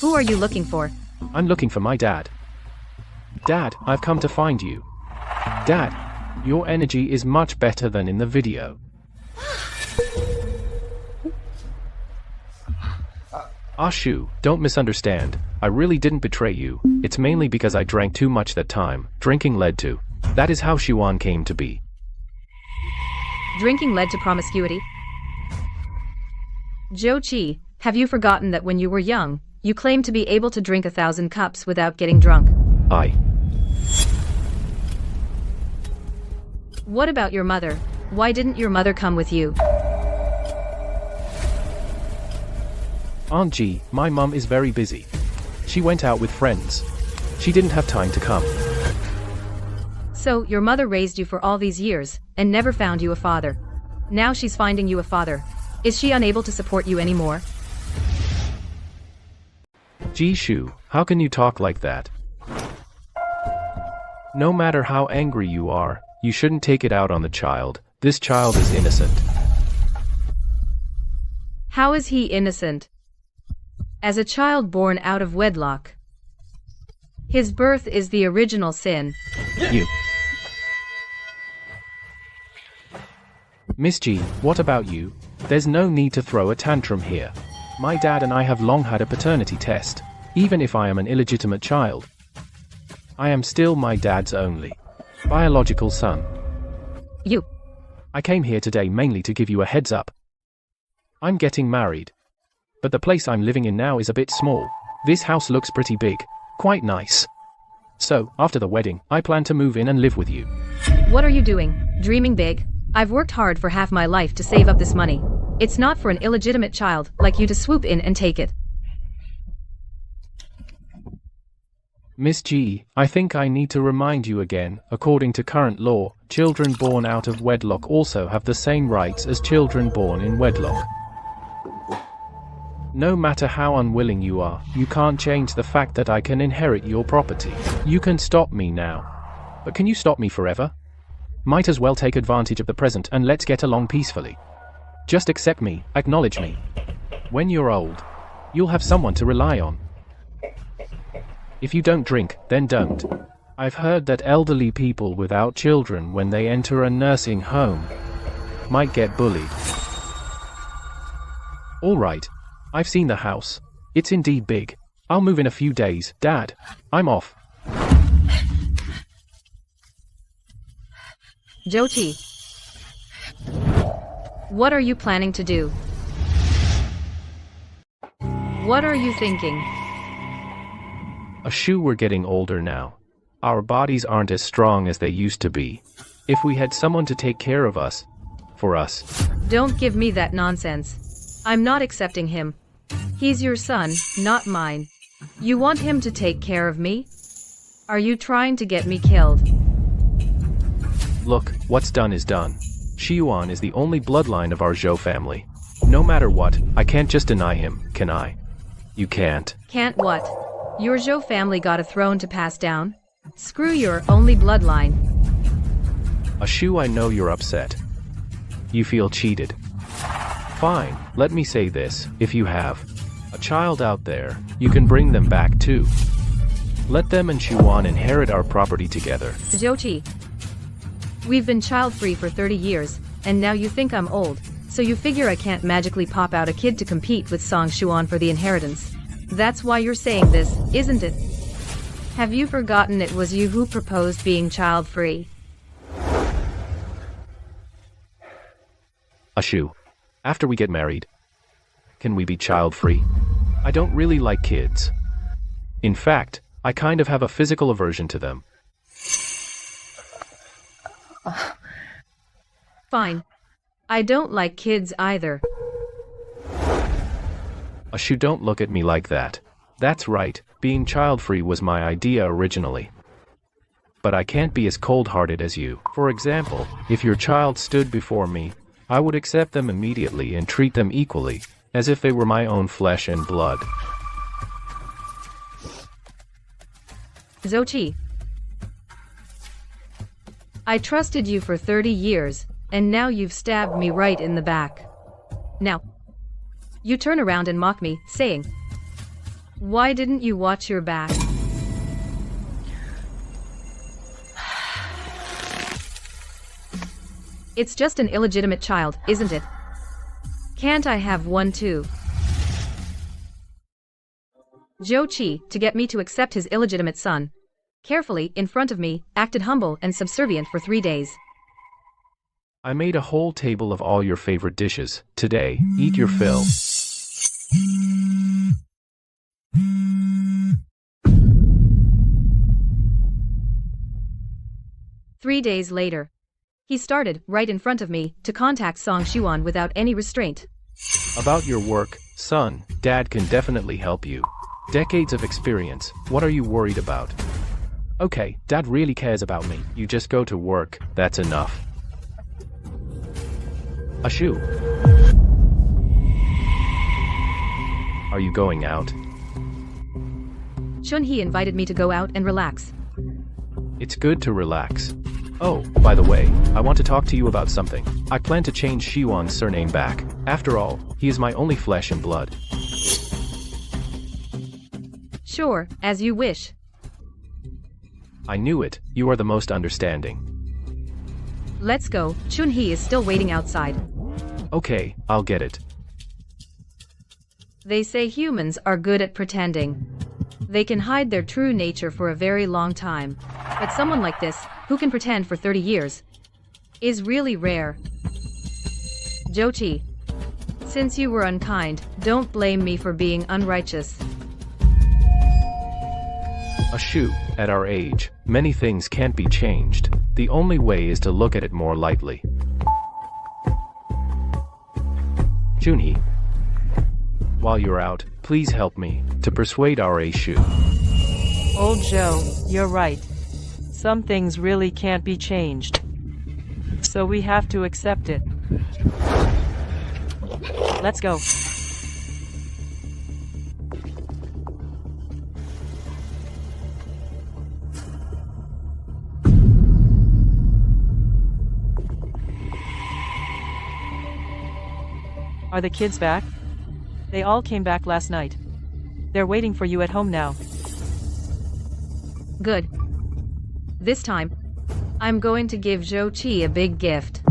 Who are you looking for? I'm looking for my dad. Dad, I've come to find you. Dad, your energy is much better than in the video. Ashu, don't misunderstand. I really didn't betray you. It's mainly because I drank too much that time. Drinking led to. That is how Xuan came to be. Drinking led to promiscuity? Zhou Qi, have you forgotten that when you were young, you claimed to be able to drink 1,000 cups without getting drunk? What about your mother? Why didn't your mother come with you? Aunt Ji, my mum is very busy. She went out with friends. She didn't have time to come. So, your mother raised you for all these years, and never found you a father. Now she's finding you a father. Is she unable to support you anymore? Ji Shu, how can you talk like that? No matter how angry you are, you shouldn't take it out on the child. This child is innocent. How is he innocent? As a child born out of wedlock. His birth is the original sin. You. Miss G, what about you? There's no need to throw a tantrum here. My dad and I have long had a paternity test. Even if I am an illegitimate child, I am still my dad's only biological son. You. I came here today mainly to give you a heads up. I'm getting married. But the place I'm living in now is a bit small. This house looks pretty big. Quite nice. So, after the wedding, I plan to move in and live with you. What are you doing? Dreaming big? I've worked hard for half my life to save up this money. It's not for an illegitimate child like you to swoop in and take it. Miss G, I think I need to remind you again, according to current law, children born out of wedlock also have the same rights as children born in wedlock. No matter how unwilling you are, you can't change the fact that I can inherit your property. You can stop me now. But can you stop me forever? Might as well take advantage of the present and let's get along peacefully. Just accept me, acknowledge me. When you're old, you'll have someone to rely on. If you don't drink, then don't. I've heard that elderly people without children when they enter a nursing home might get bullied. Alright. I've seen the house. It's indeed big. I'll move in a few days. Dad, I'm off. Zhou Qi. What are you planning to do? What are you thinking? Ashu, we're getting older now. Our bodies aren't as strong as they used to be. If we had someone to take care of us, for us. Don't give me that nonsense. I'm not accepting him. He's your son, not mine. You want him to take care of me? Are you trying to get me killed? Look, what's done is done. Xiyuan is the only bloodline of our Zhou family. No matter what, I can't just deny him, can I? You can't. Can't what? Your Zhou family got a throne to pass down? Screw your only bloodline. Ashu, I know you're upset. You feel cheated. Fine, let me say this, if you have a child out there, you can bring them back too. Let them and Xuan inherit our property together. Zhou Qi. We've been child-free for 30 years, and now you think I'm old, so you figure I can't magically pop out a kid to compete with Song Xuan for the inheritance. That's why you're saying this, isn't it? Have you forgotten it was you who proposed being child-free? Ashu, after we get married, can we be child-free? I don't really like kids. In fact, I kind of have a physical aversion to them. Fine. I don't like kids either. Ashu, don't look at me like that. That's right, being child-free was my idea originally. But I can't be as cold-hearted as you. For example, if your child stood before me, I would accept them immediately and treat them equally, as if they were my own flesh and blood. Zhou Qi. I trusted you for 30 years, and now you've stabbed me right in the back. Now, you turn around and mock me, saying, Why didn't you watch your back? It's just an illegitimate child, isn't it? Can't I have one too? Zhou Qi, to get me to accept his illegitimate son, carefully, in front of me, acted humble and subservient for 3 days. I made a whole table of all your favorite dishes. Today, eat your fill. Three days later, he started, right in front of me, to contact Song Xuan without any restraint. About your work, son, Dad can definitely help you. Decades of experience, what are you worried about? Okay, Dad really cares about me. You just go to work, that's enough. Ashu. Are you going out? Chun-hee invited me to go out and relax. It's good to relax. Oh, by the way, I want to talk to you about something. I plan to change Xiwan's surname back. After all, he is my only flesh and blood. Sure, as you wish. I knew it, you are the most understanding. Let's go, Chun-hee is still waiting outside. Okay, I'll get it. They say humans are good at pretending. They can hide their true nature for a very long time. But someone like this, who can pretend for 30 years, is really rare. Zhou Qi, since you were unkind, don't blame me for being unrighteous. Ashu, at our age, many things can't be changed. The only way is to look at it more lightly. Junhee, while you're out, please help me to persuade our Ashu. Old Joe, you're right. Some things really can't be changed. So we have to accept it. Let's go. Are the kids back? They all came back last night. They're waiting for you at home now. Good. This time, I'm going to give Zhou Qi a big gift.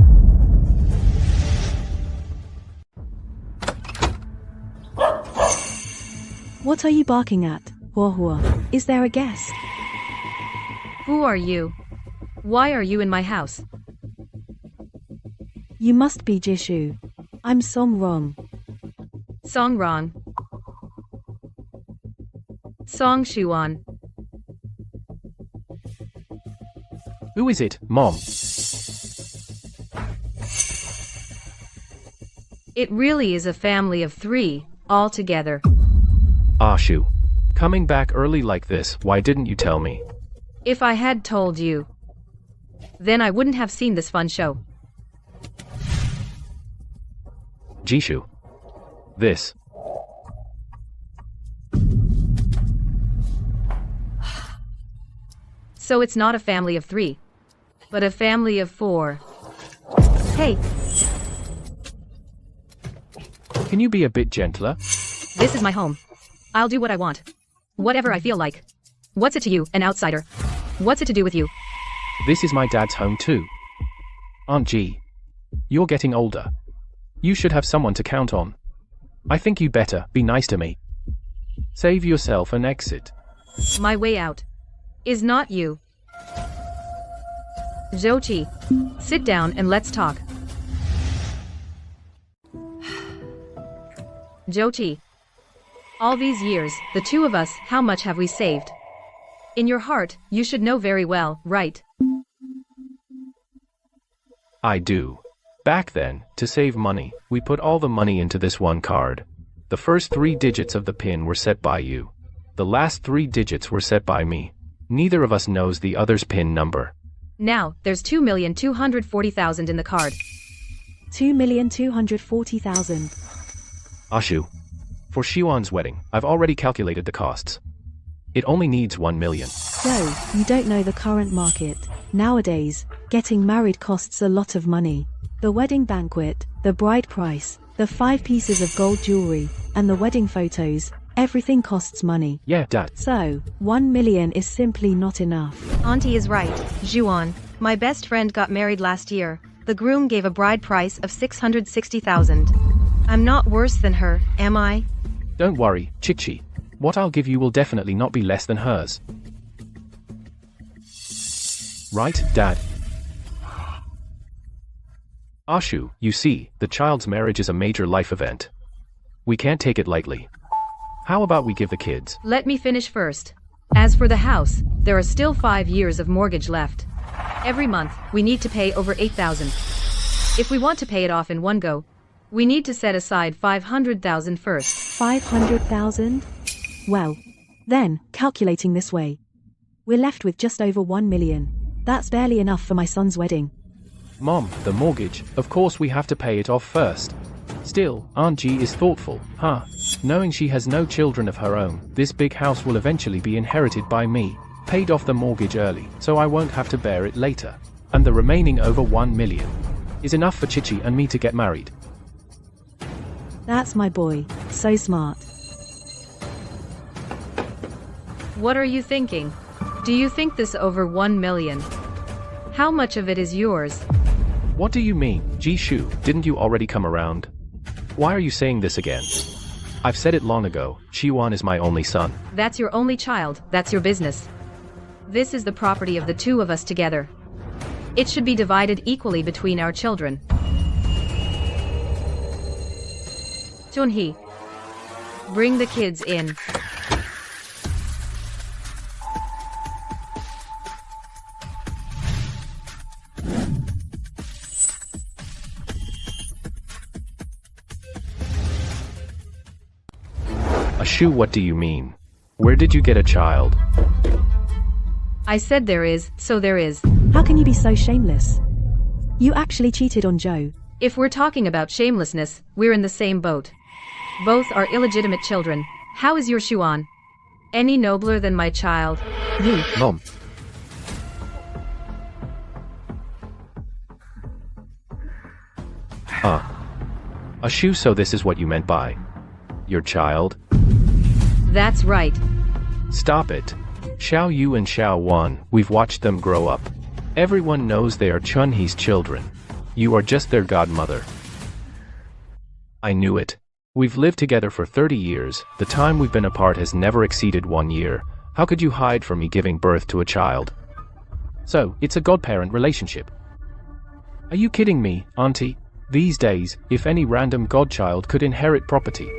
What are you barking at, Huahua? Is there a guest? Who are you? Why are you in my house? You must be Jishu. I'm Song Rong. Song Rong. Song Xuan. Who is it, Mom? It really is a family of 3, all together. Ashu. Coming back early like this, why didn't you tell me? If I had told you, then I wouldn't have seen this fun show. Jishu. This. So it's not a family of 3, but a family of 4. Hey, Can you be a bit gentler? this is my home. I'll do what I want. Whatever I feel like. What's it to you, an outsider? What's it to do with you? This is my dad's home too. Aunt G. You're getting older. You should have someone to count on. I think you better be nice to me. Save yourself an exit. My way out is not you. Zhou Qi, sit down and let's talk. Zhou Qi, all these years, the two of us, how much have we saved? In your heart, you should know very well, right? I do. Back then, to save money, we put all the money into this one card. The first 3 digits of the PIN were set by you. The last 3 digits were set by me. Neither of us knows the other's PIN number. Now, there's 2,240,000 in the card. 2,240,000. Ashu. For Xiwan's wedding, I've already calculated the costs. It only needs 1 million. Joe, you don't know the current market. Nowadays, getting married costs a lot of money. The wedding banquet, the bride price, the 5 pieces of gold jewelry, and the wedding photos, Everything costs money. Yeah, Dad. So, 1 million is simply not enough. Auntie is right, Juan. My best friend got married last year. The groom gave a bride price of 660,000. I'm not worse than her, am I? Don't worry, Chichi. What I'll give you will definitely not be less than hers. Right, Dad? Ashu, you see, the child's marriage is a major life event. We can't take it lightly. How about we give the kids? Let me finish first. As for the house, there are still 5 years of mortgage left. Every month, we need to pay over 8,000. If we want to pay it off in one go, we need to set aside 500,000 first. 500,000? Well, then, calculating this way, we're left with just over 1 million. That's barely enough for my son's wedding. Mom, the mortgage, of course we have to pay it off first. Still, Aunt G is thoughtful, huh? Knowing she has no children of her own, this big house will eventually be inherited by me. Paid off the mortgage early, so I won't have to bear it later. And the remaining over 1 million is enough for Chichi and me to get married. That's my boy. So smart. What are you thinking? Do you think this over 1 million? How much of it is yours? What do you mean, Jishu? Didn't you already come around? Why are you saying this again? I've said it long ago, Shiwan is my only son. That's your only child, that's your business. This is the property of the two of us together. It should be divided equally between our children. Chunhee, bring the kids in. Ashu, what do you mean? Where did you get a child? I said there is, so there is. How can you be so shameless? You actually cheated on Joe. If we're talking about shamelessness, we're in the same boat. Both are illegitimate children. How is your Shuan? Any nobler than my child? You. Mom. Ashu, so this is what you meant by your child? That's right. Stop it. Xiao Yu and Xiao Wan, we've watched them grow up. Everyone knows they are Chunhee's children. You are just their godmother. I knew it. We've lived together for 30 years. The time we've been apart has never exceeded 1 year. How could you hide from me giving birth to a child? So, it's a godparent relationship. Are you kidding me, Auntie? These days, if any random godchild could inherit property,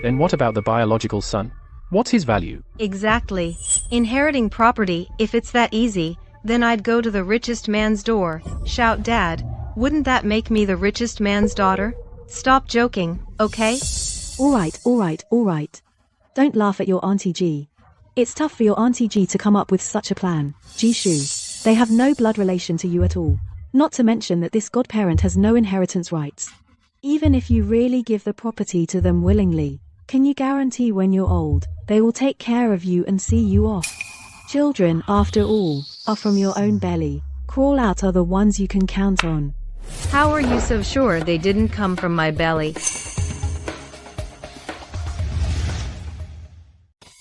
then what about the biological son? What's his value? Exactly. Inheriting property, if it's that easy, then I'd go to the richest man's door, shout Dad. Wouldn't that make me the richest man's daughter? Stop joking, okay? Alright. Don't laugh at your Auntie G. It's tough for your Auntie G to come up with such a plan. Jishu. They have no blood relation to you at all. Not to mention that this godparent has no inheritance rights. Even if you really give the property to them willingly, can you guarantee when you're old, they will take care of you and see you off? Children, after all, are from your own belly. Crawl out are the ones you can count on. How are you so sure they didn't come from my belly?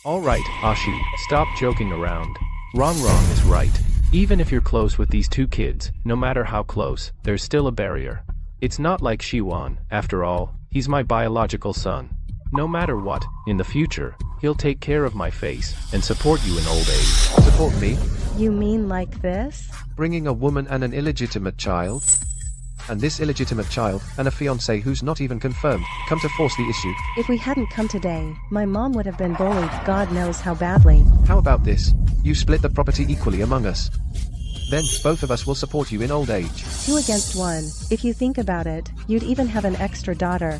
Alright, Ashu, stop joking around. Wrong is right. Even if you're close with these two kids, no matter how close, there's still a barrier. It's not like Shiwan, after all, he's my biological son. No matter what, in the future, he'll take care of my face and support you in old age. Support me? You mean like this? Bringing a woman and an illegitimate child? And this illegitimate child, and a fiancé who's not even confirmed, come to force the issue. If we hadn't come today, my mom would have been bullied God knows how badly. How about this? You split the property equally among us. Then, both of us will support you in old age. 2 against 1. If you think about it, you'd even have an extra daughter.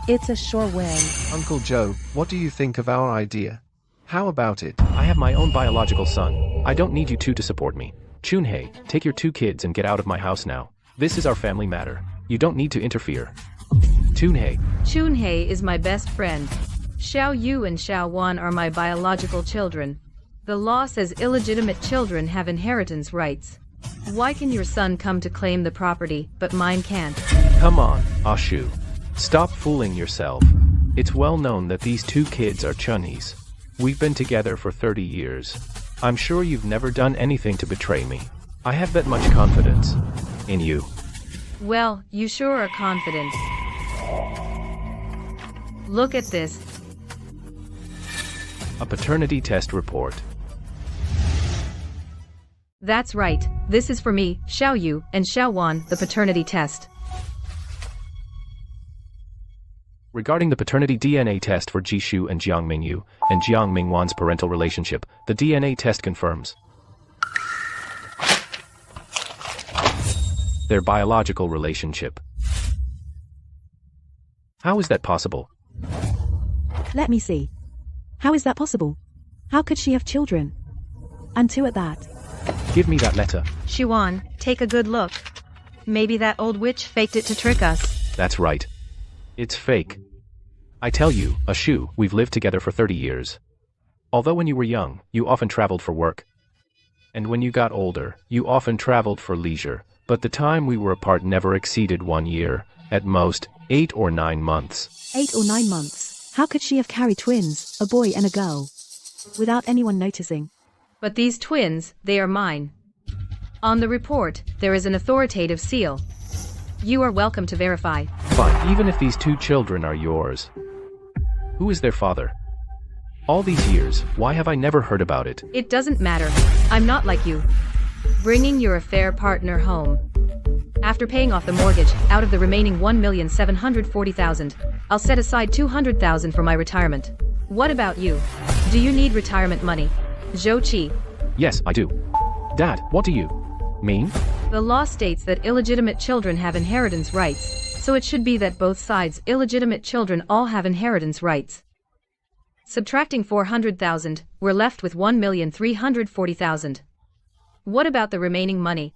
It's a sure win. Uncle Joe, what do you think of our idea? How about it? I have my own biological son. I don't need you two to support me. Chunhee, take your 2 kids and get out of my house now. This is our family matter. You don't need to interfere. Chunhee is my best friend. Xiao Yu and Xiao Wan are my biological children. The law says illegitimate children have inheritance rights. Why can your son come to claim the property, but mine can't? Come on, Ashu. Stop fooling yourself. It's well known that these two kids are chunnies. We've been together for 30 years. I'm sure you've never done anything to betray me. I have that much confidence in you. Well, you sure are confident. Look at this. A paternity test report. That's right. This is for me, Xiao Yu, and Xiao Wan, the paternity test. Regarding the paternity DNA test for Jishu and Jiang Mingyu and Jiang Mingwan's parental relationship, the DNA test confirms their biological relationship. How is that possible? Let me see. How is that possible? How could she have children? And two at that. Give me that letter. Xuan, take a good look. Maybe that old witch faked it to trick us. That's right. It's fake. I tell you, Ashu, we've lived together for 30 years. Although when you were young, you often traveled for work. And when you got older, you often traveled for leisure. But the time we were apart never exceeded 1 year, at most, 8 or 9 months. 8 or 9 months. How could she have carried twins, a boy and a girl, without anyone noticing? But these twins, they are mine. On the report, there is an authoritative seal. You are welcome to verify. Fine, even if these two children are yours. Who is their father? All these years, why have I never heard about it? It doesn't matter. I'm not like you. Bringing your affair partner home. After paying off the mortgage, out of the remaining 1,740,000, I'll set aside 200,000 for my retirement. What about you? Do you need retirement money? Zhou Qi. Yes, I do. Dad, what do you mean? The law states that illegitimate children have inheritance rights, so it should be that both sides' illegitimate children all have inheritance rights. Subtracting 400,000, we're left with 1,340,000. What about the remaining money?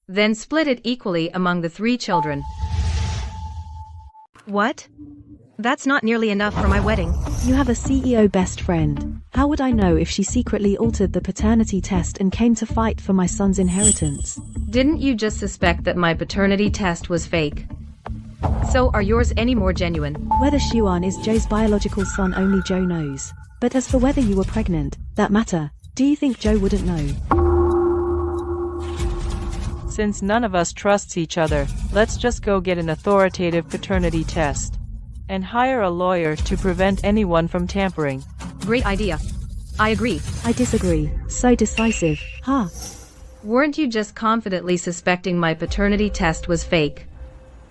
Then split it equally among the 3 children. What? That's not nearly enough for my wedding. You have a CEO best friend. How would I know if she secretly altered the paternity test and came to fight for my son's inheritance? Didn't you just suspect that my paternity test was fake? So are yours any more genuine? Whether Xuan is Joe's biological son only Joe knows. But as for whether you were pregnant, that matter, do you think Joe wouldn't know? Since none of us trusts each other, let's just go get an authoritative paternity test. And hire a lawyer to prevent anyone from tampering. Great idea. I agree. I disagree. So decisive. Ha. Weren't you just confidently suspecting my paternity test was fake?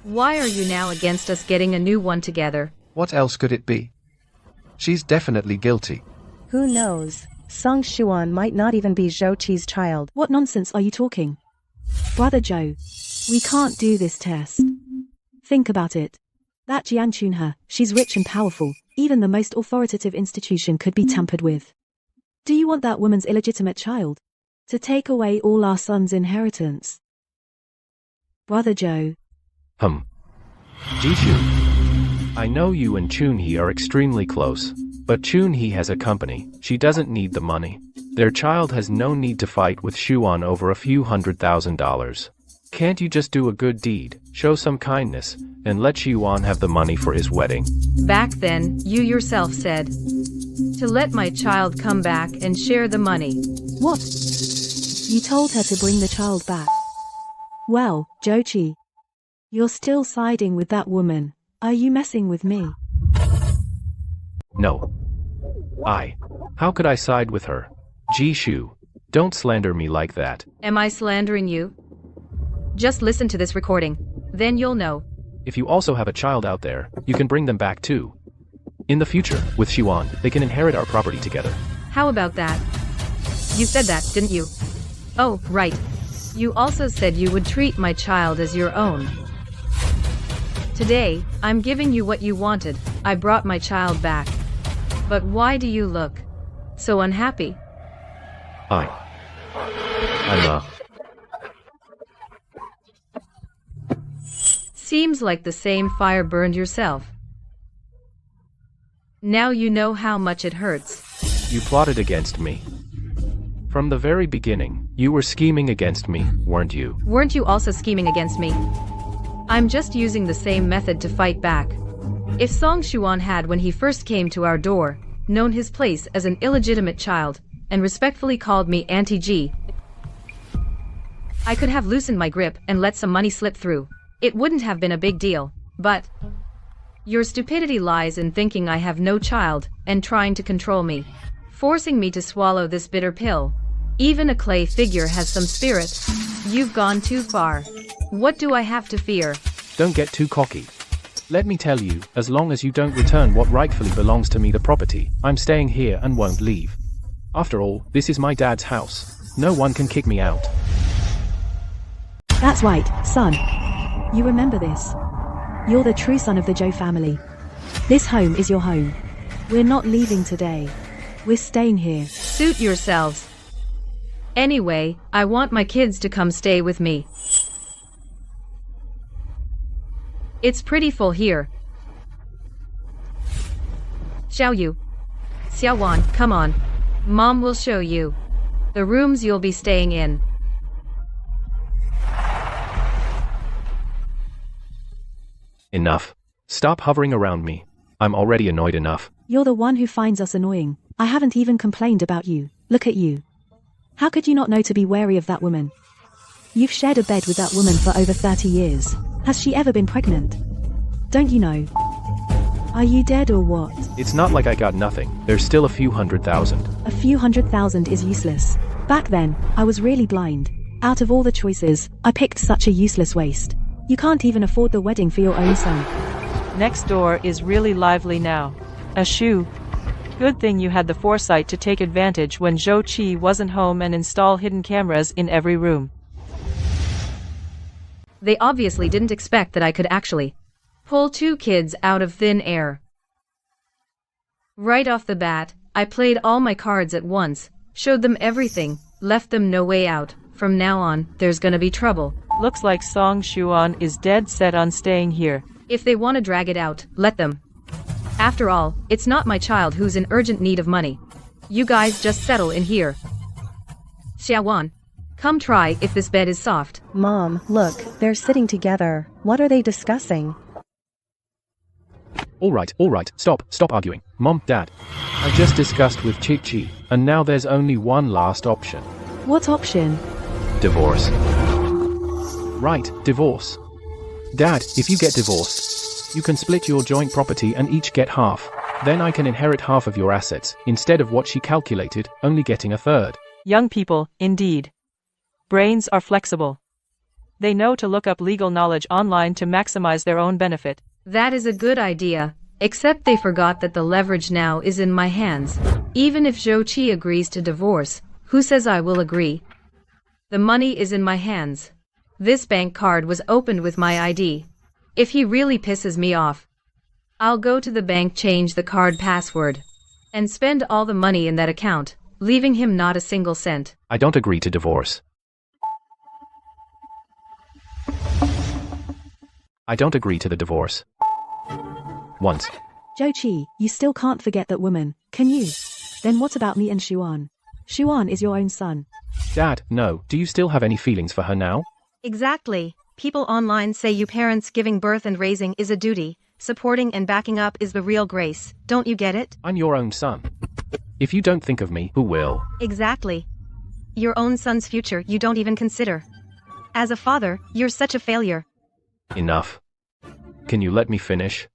Why are you now against us getting a new one together? What else could it be? She's definitely guilty. Who knows? Song Xuan might not even be Zhou Qi's child. What nonsense are you talking? Brother Joe, we can't do this test. Think about it. That Jian Chunhe, she's rich and powerful. Even the most authoritative institution could be tampered with. Do you want that woman's illegitimate child to take away all our son's inheritance? Brother Joe. Jishu. I know you and Chunhee are extremely close, but Chunhee has a company. She doesn't need the money. Their child has no need to fight with Xuan over a few $100,000. Can't you just do a good deed, show some kindness, and let Xuan have the money for his wedding? Back then, you yourself said to let my child come back and share the money. What? You told her to bring the child back. Well, Zhou Qi, you're still siding with that woman. Are you messing with me? No. How could I side with her? Jishu, don't slander me like that. Am I slandering you? Just listen to this recording. Then you'll know. If you also have a child out there, you can bring them back too. In the future, with Xuan, they can inherit our property together. How about that? You said that, didn't you? Oh, right. You also said you would treat my child as your own. Today, I'm giving you what you wanted. I brought my child back. But why do you look so unhappy? Seems like the same fire burned yourself. Now you know how much it hurts. You plotted against me. From the very beginning, you were scheming against me, weren't you? Weren't you also scheming against me? I'm just using the same method to fight back. If Song Shuan had, when he first came to our door, known his place as an illegitimate child, and respectfully called me Auntie G, I could have loosened my grip and let some money slip through. It wouldn't have been a big deal, but your stupidity lies in thinking I have no child and trying to control me, forcing me to swallow this bitter pill. Even a clay figure has some spirit. You've gone too far. What do I have to fear? Don't get too cocky. Let me tell you, as long as you don't return what rightfully belongs to me, the property, I'm staying here and won't leave. After all, this is my dad's house. No one can kick me out. That's right, son. You remember this. You're the true son of the Zhou family. This home is your home. We're not leaving today. We're staying here. Suit yourselves. Anyway, I want my kids to come stay with me. It's pretty full here. Xiaoyu. Xiaowan, come on. Mom will show you the rooms you'll be staying in. Enough. Stop hovering around me. I'm already annoyed enough. You're the one who finds us annoying. I haven't even complained about you. Look at you. How could you not know to be wary of that woman? You've shared a bed with that woman for over 30 years. Has she ever been pregnant? Don't you know? Are you dead or what? It's not like I got nothing. There's still a few 100,000. A few 100,000 is useless. Back then, I was really blind. Out of all the choices, I picked such a useless waste. You can't even afford the wedding for your own son. Next door is really lively now. A shoe. Good thing you had the foresight to take advantage when Zhou Qi wasn't home and install hidden cameras in every room. They obviously didn't expect that I could actually pull two kids out of thin air. Right off the bat, I played all my cards at once, showed them everything, left them no way out. From now on, there's gonna be trouble. Looks like Song Shuan is dead set on staying here. If they want to drag it out, let them. After all, it's not my child who's in urgent need of money. You guys just settle in here. Xiaowan, come try if this bed is soft. Mom, look, they're sitting together. What are they discussing? All right, stop arguing. Mom, Dad. I just discussed with Chi, and now there's only one last option. What option? Divorce. Right, divorce. Dad, if you get divorced, you can split your joint property and each get half. Then I can inherit half of your assets, instead of what she calculated, only getting a third. Young people, indeed. Brains are flexible. They know to look up legal knowledge online to maximize their own benefit. That is a good idea, except they forgot that the leverage now is in my hands. Even if Zhou Qi agrees to divorce, who says I will agree? The money is in my hands. This bank card was opened with my ID. If he really pisses me off, I'll go to the bank, change the card password, and spend all the money in that account, leaving him not a single cent. I don't agree to divorce. I don't agree to the divorce. Once. Zhou Qi, you still can't forget that woman, can you? Then what about me and Shuan? Shuan is your own son. Dad, no, do you still have any feelings for her now? Exactly. People online say you parents giving birth and raising is a duty, supporting and backing up is the real grace. Don't you get it? I'm your own son. If you don't think of me, who will? Exactly. Your own son's future you don't even consider. As a father, you're such a failure. Enough. Can you let me finish?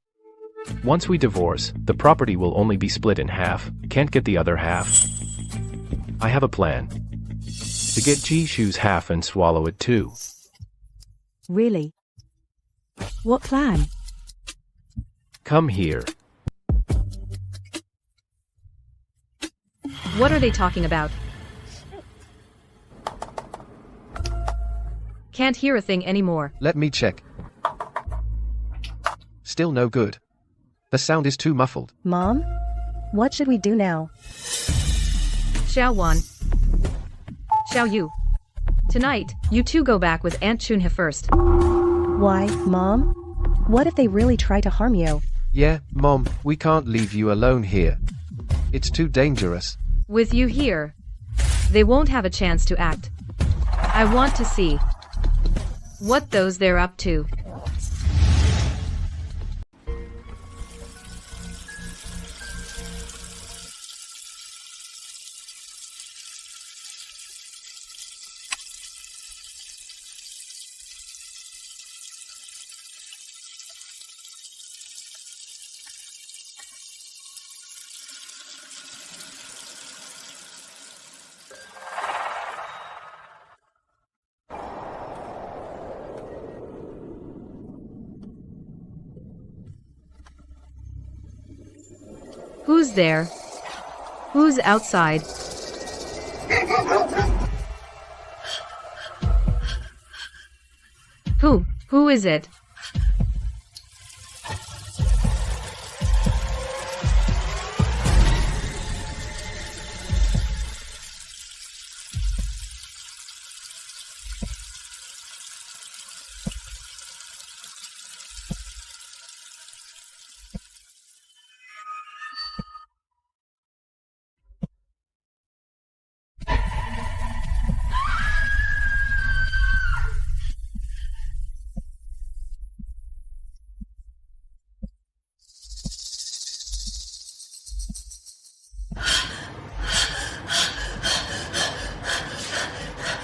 Once we divorce, the property will only be split in half. Can't get the other half. I have a plan. To get Jishu's half and swallow it too. Really? What plan? Come here. What are they talking about? Can't hear a thing anymore. Let me check. Still no good. The sound is too muffled. Mom? What should we do now? Xiaowan. Xiaoyu. Tonight, you two go back with Aunt Chunhe first. Why, Mom? What if they really try to harm you? Yeah, Mom, we can't leave you alone here. It's too dangerous. With you here, they won't have a chance to act. I want to see what they're up to. Who's there? Who's outside? Who is it?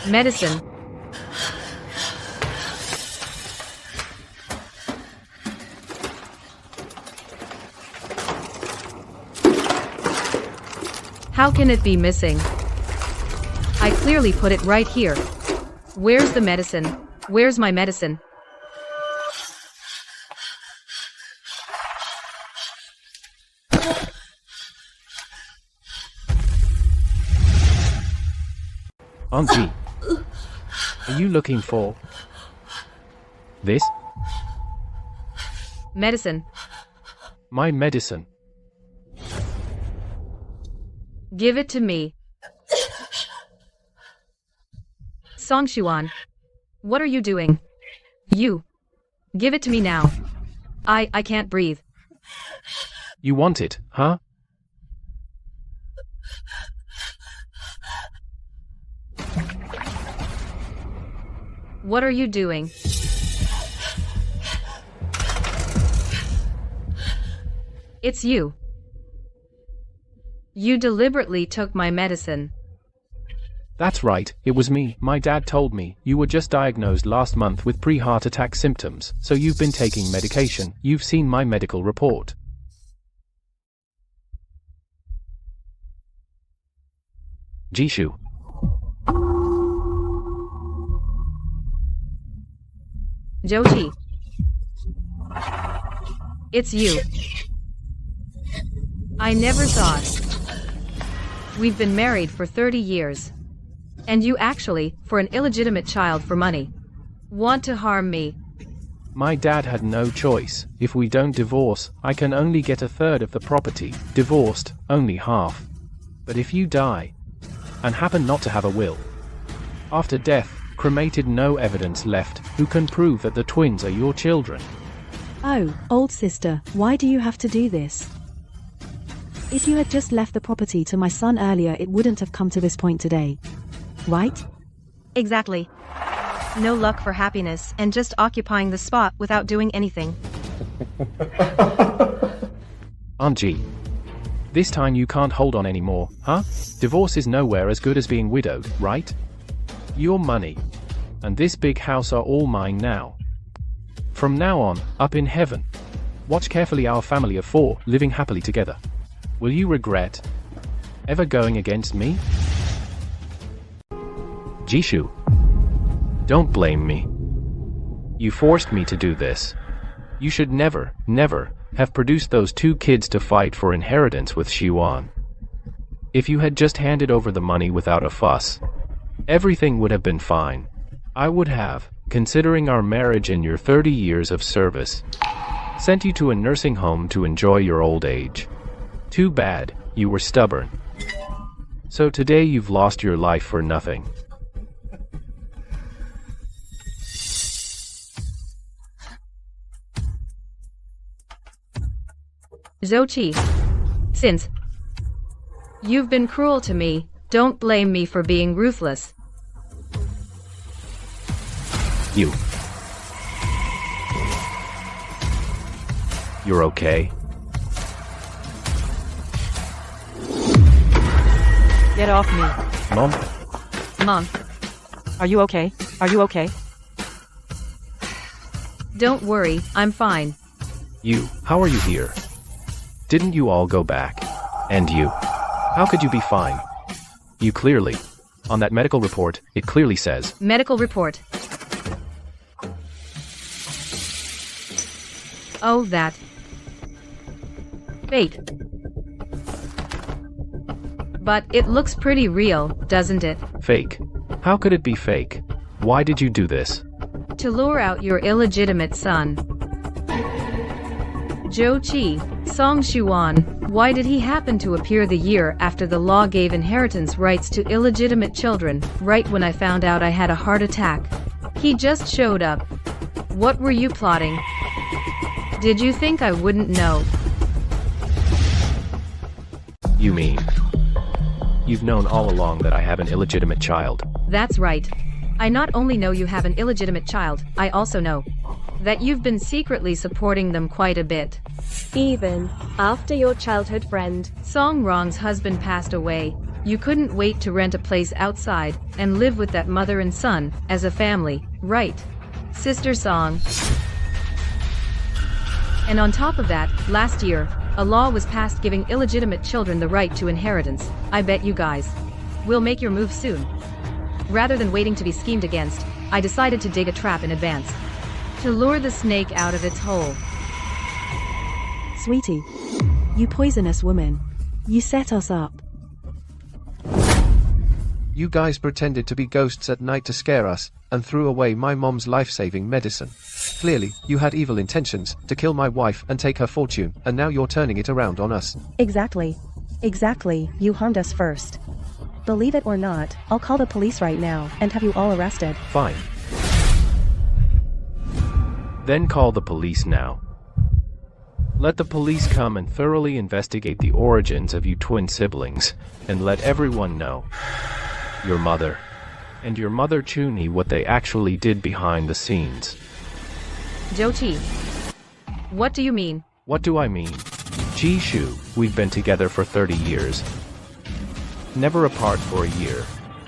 Medicine. How can it be missing? I clearly put it right here. Where's the medicine? Where's my medicine? Auntie, are you looking for this? Medicine. My medicine. Give it to me. Songshuan, what are you doing? You. Give it to me now. I can't breathe. You want it, huh? What are you doing? It's you. You deliberately took my medicine. That's right, it was me. My dad told me you were just diagnosed last month with pre-heart attack symptoms, so you've been taking medication. You've seen my medical report. Jishu. Joji. It's you. I never thought. We've been married for 30 years. And you actually, for an illegitimate child for money, want to harm me. My dad had no choice. If we don't divorce, I can only get a third of the property. Divorced, only half. But if you die, and happen not to have a will, after death, cremated, no evidence left, who can prove that the twins are your children? Oh, old sister, why do you have to do this? If you had just left the property to my son earlier, it wouldn't have come to this point today. Right? Exactly. No luck for happiness and just occupying the spot without doing anything. Aunt G. This time you can't hold on anymore, huh? Divorce is nowhere as good as being widowed, right? Your money and this big house are all mine now. From now on, up in heaven, watch carefully our family of 4 living happily together. Will you regret ever going against me? Jishu, don't blame me. You forced me to do this. You should never, never have produced those 2 kids to fight for inheritance with Shiwan. If you had just handed over the money without a fuss, everything would have been fine. I would have, considering our marriage and your 30 years of service, sent you to a nursing home to enjoy your old age. Too bad, you were stubborn. So today you've lost your life for nothing. Zochi, since you've been cruel to me, don't blame me for being ruthless. You're okay? Get off me. Mom? Are you okay? Are you okay? Don't worry, I'm fine. How are you here? Didn't you all go back? And you? How could you be fine? You clearly. On that medical report, it clearly says. Medical report. Oh, that. Wait. But it looks pretty real, doesn't it? Fake. How could it be fake? Why did you do this? To lure out your illegitimate son. Zhou Qi, Song Xuan, why did he happen to appear the year after the law gave inheritance rights to illegitimate children, right when I found out I had a heart attack? He just showed up. What were you plotting? Did you think I wouldn't know? You mean you've known all along that I have an illegitimate child? That's right. I not only know you have an illegitimate child, I also know that you've been secretly supporting them quite a bit. Even after your childhood friend Song Rong's husband passed away, you couldn't wait to rent a place outside and live with that mother and son as a family, right? Sister Song. And on top of that, last year, a law was passed giving illegitimate children the right to inheritance. I bet you guys will make your move soon. Rather than waiting to be schemed against, I decided to dig a trap in advance to lure the snake out of its hole. Sweetie. You poisonous woman. You set us up. You guys pretended to be ghosts at night to scare us, and threw away my mom's life-saving medicine. Clearly, you had evil intentions, to kill my wife and take her fortune, and now you're turning it around on us. Exactly. Exactly, you harmed us first. Believe it or not, I'll call the police right now and have you all arrested. Fine. Then call the police now. Let the police come and thoroughly investigate the origins of you twin siblings, and let everyone know, your mother and your mother Chunhee, what they actually did behind the scenes. Zhou Qi. What do you mean? What do I mean? Jishu, we've been together for 30 years. Never apart for a year.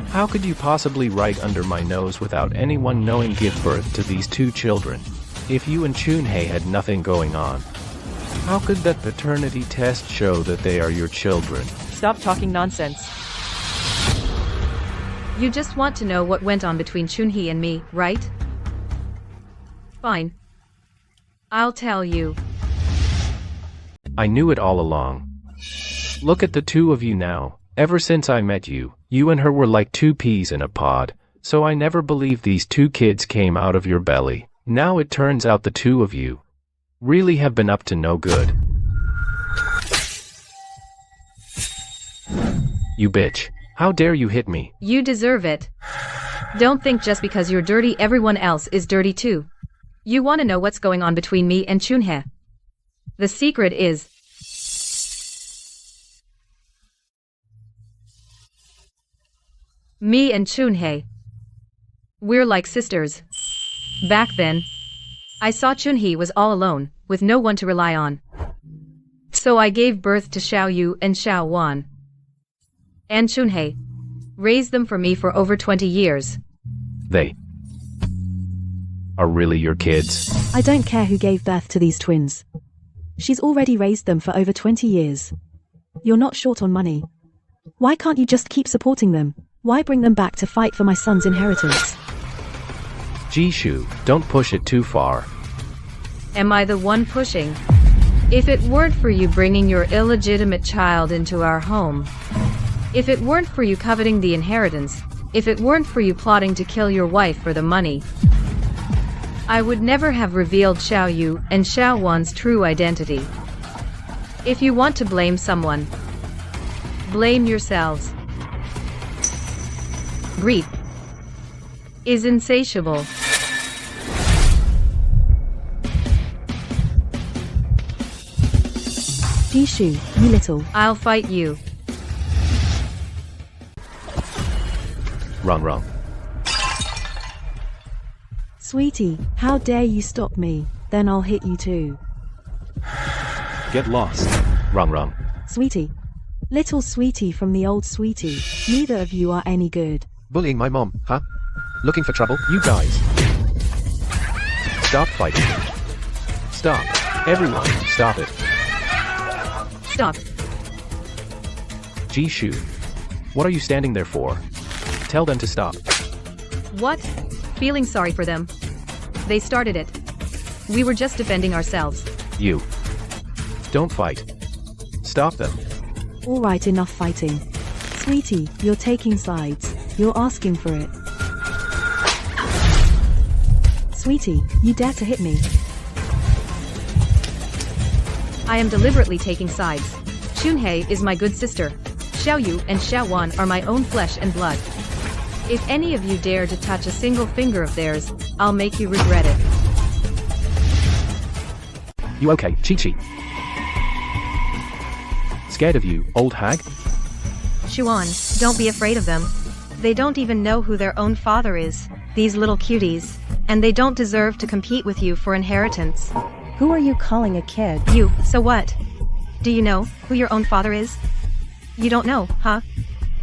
How could you possibly right under my nose without anyone knowing give birth to these two children? If you and Chunhee had nothing going on, how could that paternity test show that they are your children? Stop talking nonsense. You just want to know what went on between Chunhee and me, right? Fine. I'll tell you. I knew it all along. Look at the two of you now. Ever since I met you, you and her were like two peas in a pod, so I never believed these two kids came out of your belly. Now it turns out the two of you really have been up to no good. You bitch. How dare you hit me? You deserve it. Don't think just because you're dirty everyone else is dirty too. You want to know what's going on between me and Chunhee? The secret is me and Chunhee. We're like sisters. Back then, I saw Chunhee was all alone, with no one to rely on. So I gave birth to Xiaoyu and Xiaowan. And Chunhee raised them for me for over 20 years. They are really your kids? I don't care who gave birth to these twins. She's already raised them for over 20 years. You're not short on money. Why can't you just keep supporting them? Why bring them back to fight for my son's inheritance? Jishu, don't push it too far. Am I the one pushing? If it weren't for you bringing your illegitimate child into our home, if it weren't for you coveting the inheritance, if it weren't for you plotting to kill your wife for the money, I would never have revealed Xiaoyu and Xiaowan's true identity. If you want to blame someone, blame yourselves. Greed is insatiable. Jishu, you little. I'll fight you. Wrong. Sweetie, how dare you stop me? Then I'll hit you too. Get lost. Wrong. Sweetie. Little sweetie from the old sweetie. Neither of you are any good. Bullying my mom, huh? Looking for trouble? You guys. Stop fighting. Stop. Everyone, stop it. Stop. Jishu. What are you standing there for? Tell them to stop. What? Feeling sorry for them. They started it. We were just defending ourselves. You. Don't fight. Stop them. Alright, enough fighting. Sweetie, you're taking sides. You're asking for it. Sweetie, you dare to hit me. I am deliberately taking sides. Chunhei is my good sister. Xiaoyu and Xiaowan are my own flesh and blood. If any of you dare to touch a single finger of theirs, I'll make you regret it. You okay, Chi-Chi? Scared of you, old hag? Xuan, don't be afraid of them. They don't even know who their own father is, these little cuties, and they don't deserve to compete with you for inheritance. Who are you calling a kid? You, so what? Do you know who your own father is? You don't know, huh?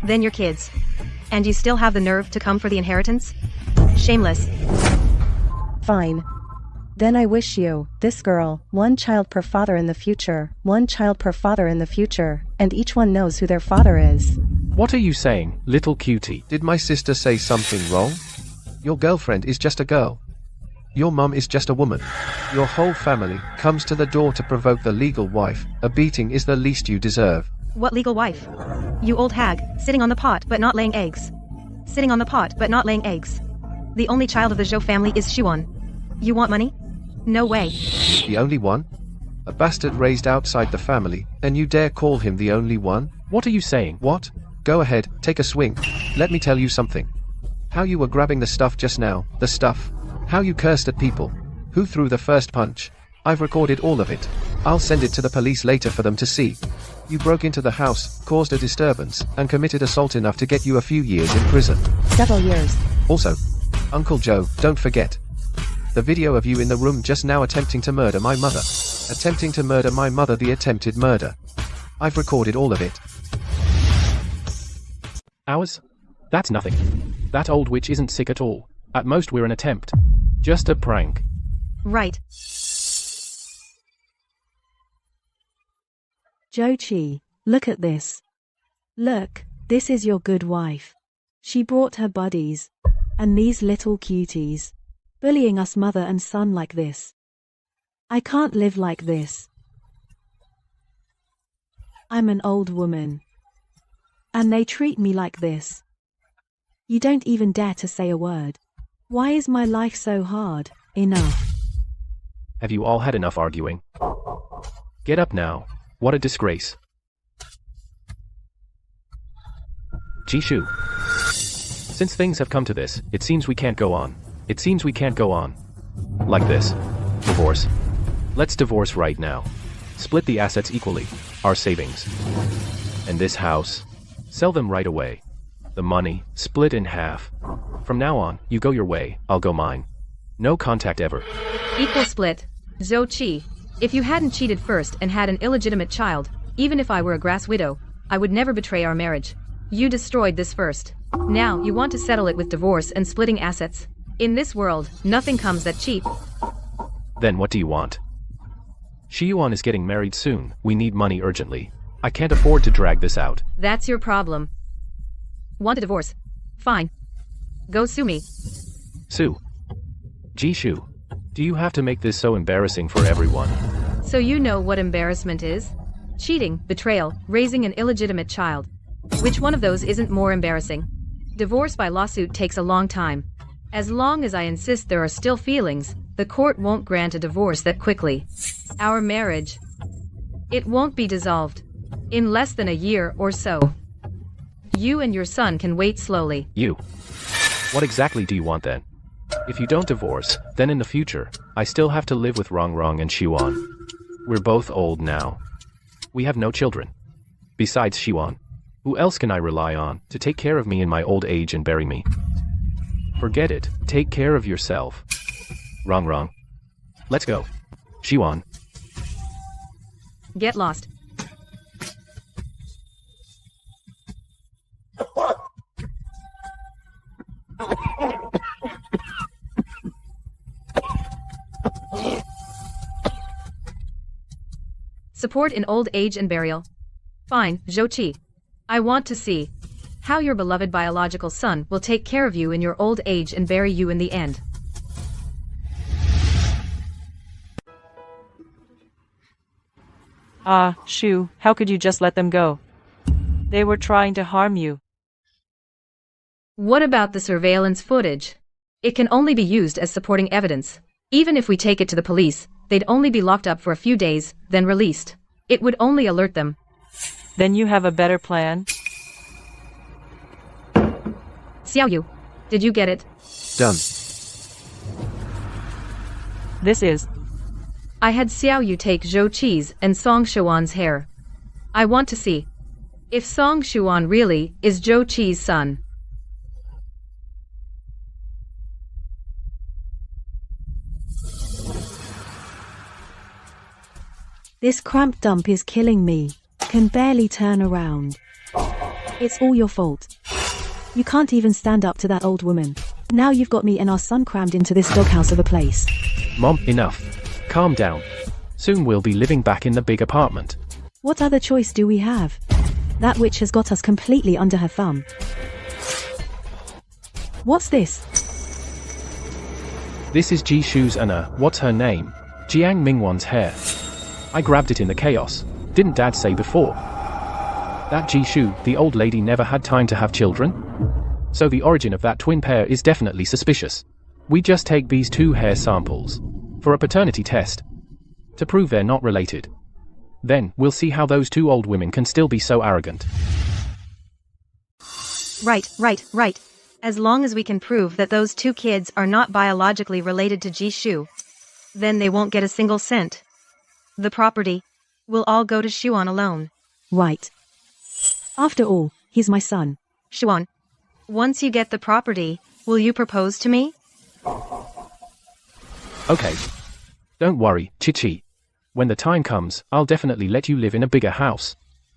Then you're kids. And you still have the nerve to come for the inheritance? Shameless. Fine. Then I wish you, this girl, one child per father in the future, one child per father in the future, and each one knows who their father is. What are you saying, little cutie? Did my sister say something wrong? Your girlfriend is just a girl. Your mum is just a woman. Your whole family comes to the door to provoke the legal wife. A beating is the least you deserve. What legal wife? You old hag, sitting on the pot but not laying eggs. Sitting on the pot but not laying eggs. The only child of the Zhou family is Xuan. You want money? No way. The only one? A bastard raised outside the family, and you dare call him the only one? What are you saying? What? Go ahead, take a swing. Let me tell you something. How you were grabbing the stuff just now, the stuff. How you cursed at people. Who threw the first punch. I've recorded all of it. I'll send it to the police later for them to see. You broke into the house, caused a disturbance, and committed assault enough to get you a few years in prison. Several years. Also, Uncle Joe, don't forget. The video of you in the room just now attempting to murder my mother. Attempting to murder my mother, the attempted murder. I've recorded all of it. Ours? That's nothing. That old witch isn't sick at all. At most we're an attempt. Just a prank. Right. Joe-chi, look at this. Look, this is your good wife. She brought her buddies. And these little cuties. Bullying us mother and son like this. I can't live like this. I'm an old woman. And they treat me like this. You don't even dare to say a word. Why is my life so hard? Enough. Have you all had enough arguing? Get up now. What a disgrace. Jishu. Since things have come to this, it seems we can't go on. It seems we can't go on. Like this. Divorce. Let's divorce right now. Split the assets equally. Our savings. And this house. Sell them right away. The money, split in half. From now on, you go your way, I'll go mine. No contact ever. Equal split. Zhou Qi. If you hadn't cheated first and had an illegitimate child, even if I were a grass widow, I would never betray our marriage. You destroyed this first. Now you want to settle it with divorce and splitting assets. In this world, nothing comes that cheap. Then what do you want? Shiyuan is getting married soon. We need money urgently. I can't afford to drag this out. That's your problem. Want a divorce? Fine. Go sue me. Sue. Jishu. Do you have to make this so embarrassing for everyone? So you know what embarrassment is? Cheating, betrayal, raising an illegitimate child. Which one of those isn't more embarrassing? Divorce by lawsuit takes a long time. As long as I insist there are still feelings, the court won't grant a divorce that quickly. Our marriage, it won't be dissolved. In less than a year or so. You and your son can wait slowly. You. What exactly do you want then? If you don't divorce, then in the future, I still have to live with Rong and Xiwan. We're both old now. We have no children. Besides Xiwan, who else can I rely on to take care of me in my old age and bury me? Forget it. Take care of yourself. Rong. Let's go. Xiwan. Get lost. Support in old age and burial. Fine, Zhou Qi. I want to see how your beloved biological son will take care of you in your old age and bury you in the end. Ah, Shu, how could you just let them go? They were trying to harm you. What about the surveillance footage? It can only be used as supporting evidence. Even if we take it to the police, they'd only be locked up for a few days, then released. It would only alert them. Then you have a better plan? Xiaoyu, did you get it? Done. This is. I had Xiaoyu take Zhou Qi's and Song Shuan's hair. I want to see if Song Shuan really is Zhou Qi's son. This cramped dump is killing me. Can barely turn around. It's all your fault. You can't even stand up to that old woman. Now you've got me and our son crammed into this doghouse of a place. Mom, enough. Calm down. Soon we'll be living back in the big apartment. What other choice do we have? That witch has got us completely under her thumb. What's this? This is Ji Shu's and what's her name? Jiang Mingwan's hair. I grabbed it in the chaos. Didn't Dad say before? That Ji Shu, the old lady, never had time to have children? So the origin of that twin pair is definitely suspicious. We just take these two hair samples for a paternity test to prove they're not related. Then we'll see how those two old women can still be so arrogant. Right. As long as we can prove that those two kids are not biologically related to Ji Shu, then they won't get a single cent. The property will all go to Xuan alone. Right. After all, he's my son. Xuan, once you get the property, will you propose to me? Okay. Don't worry, Chi-Chi. When the time comes, I'll definitely let you live in a bigger house.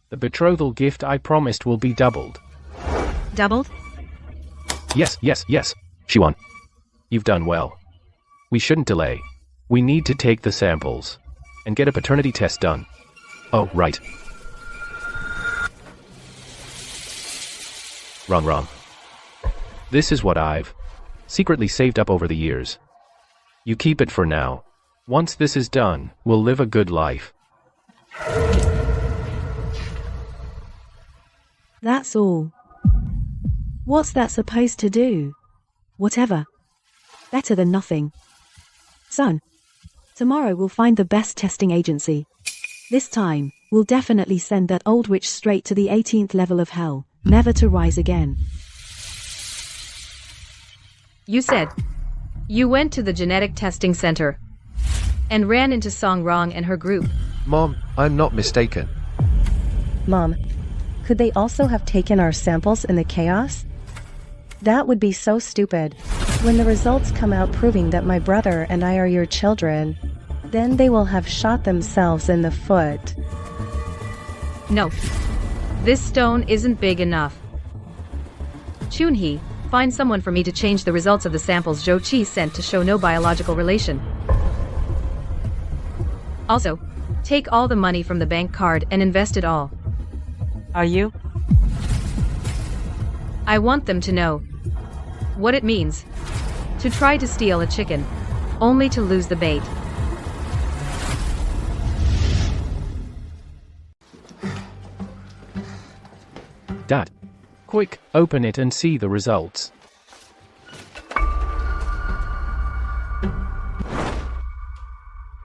The betrothal gift I promised will be doubled. Doubled? Yes. Xuan. You've done well. We shouldn't delay. We need to take the samples and get a paternity test done. Oh, right. Wrong. This is what I've secretly saved up over the years. You keep it for now. Once this is done, we'll live a good life. That's all. What's that supposed to do? Whatever. Better than nothing. Son, tomorrow we'll find the best testing agency. This time, we'll definitely send that old witch straight to the 18th level of hell, never to rise again. You said you went to the genetic testing center and ran into Song Rong and her group. Mom, I'm not mistaken. Mom, could they also have taken our samples in the chaos? That would be so stupid. When the results come out proving that my brother and I are your children, then they will have shot themselves in the foot. No. This stone isn't big enough. Chunhee, find someone for me to change the results of the samples Zhou Qi sent to show no biological relation. Also, take all the money from the bank card and invest it all. Are you? I want them to know what it means to try to steal a chicken, only to lose the bait. Dad, quick, open it and see the results.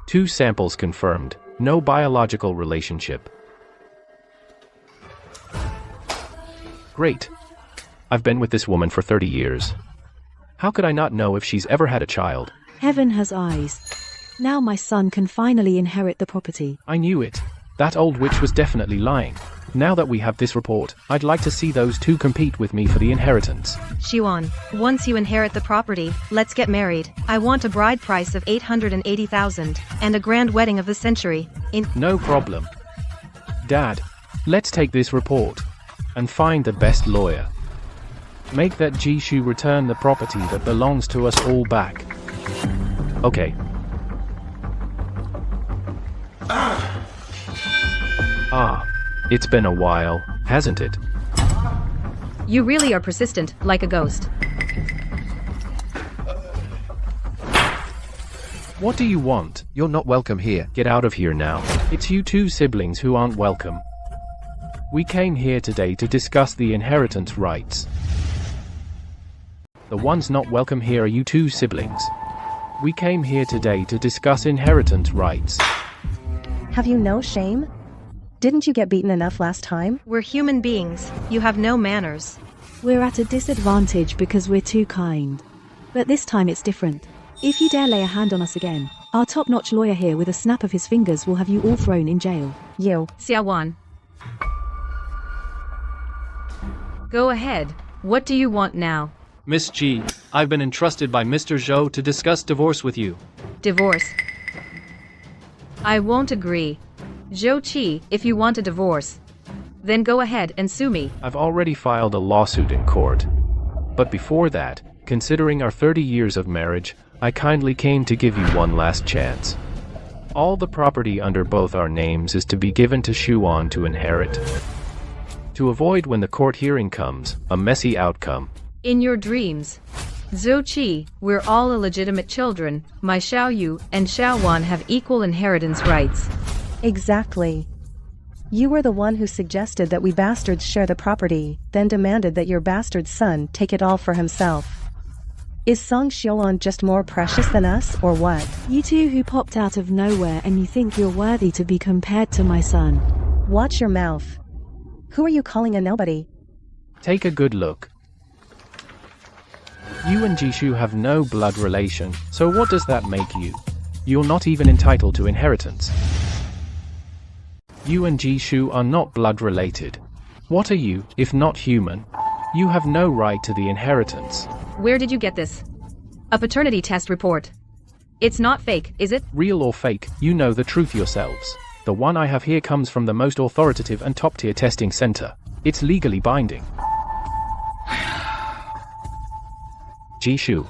Two samples confirmed. No biological relationship. Great. I've been with this woman for 30 years. How could I not know if she's ever had a child? Heaven has eyes. Now my son can finally inherit the property. I knew it. That old witch was definitely lying. Now that we have this report, I'd like to see those two compete with me for the inheritance. Xuan, once you inherit the property, let's get married. I want a bride price of 880,000 and a grand wedding of the century. No problem. Dad, let's take this report and find the best lawyer. Make that Jishu return the property that belongs to us all back. Okay. It's been a while, hasn't it? You really are persistent, like a ghost. What do you want? You're not welcome here. Get out of here now. It's you two siblings who aren't welcome. We came here today to discuss the inheritance rights. The ones not welcome here are you two siblings. We came here today to discuss inheritance rights. Have you no shame? Didn't you get beaten enough last time? We're human beings. You have no manners. We're at a disadvantage because we're too kind. But this time it's different. If you dare lay a hand on us again, our top-notch lawyer here with a snap of his fingers will have you all thrown in jail. You. Xiaowan. Go ahead. What do you want now? Miss G, I've been entrusted by Mr. Zhou to discuss divorce with you. Divorce. I won't agree. Zhou Qi, if you want a divorce, then go ahead and sue me. I've already filed a lawsuit in court. But before that, considering our 30 years of marriage, I kindly came to give you one last chance. All the property under both our names is to be given to Xuan to inherit. To avoid when the court hearing comes, a messy outcome. In your dreams. Zhou Qi, we're all illegitimate children. My Xiaoyu and Xiaowan have equal inheritance rights. Exactly. You were the one who suggested that we bastards share the property, then demanded that your bastard son take it all for himself. Is Song Xiaoan just more precious than us, or what? You two who popped out of nowhere and you think you're worthy to be compared to my son. Watch your mouth. Who are you calling a nobody? Take a good look. You and Jishu have no blood relation, so what does that make you? You're not even entitled to inheritance. You and Jishu are not blood related. What are you, if not human? You have no right to the inheritance. Where did you get this? A paternity test report. It's not fake, is it? Real or fake, you know the truth yourselves. The one I have here comes from the most authoritative and top-tier testing center. It's legally binding. Jishu,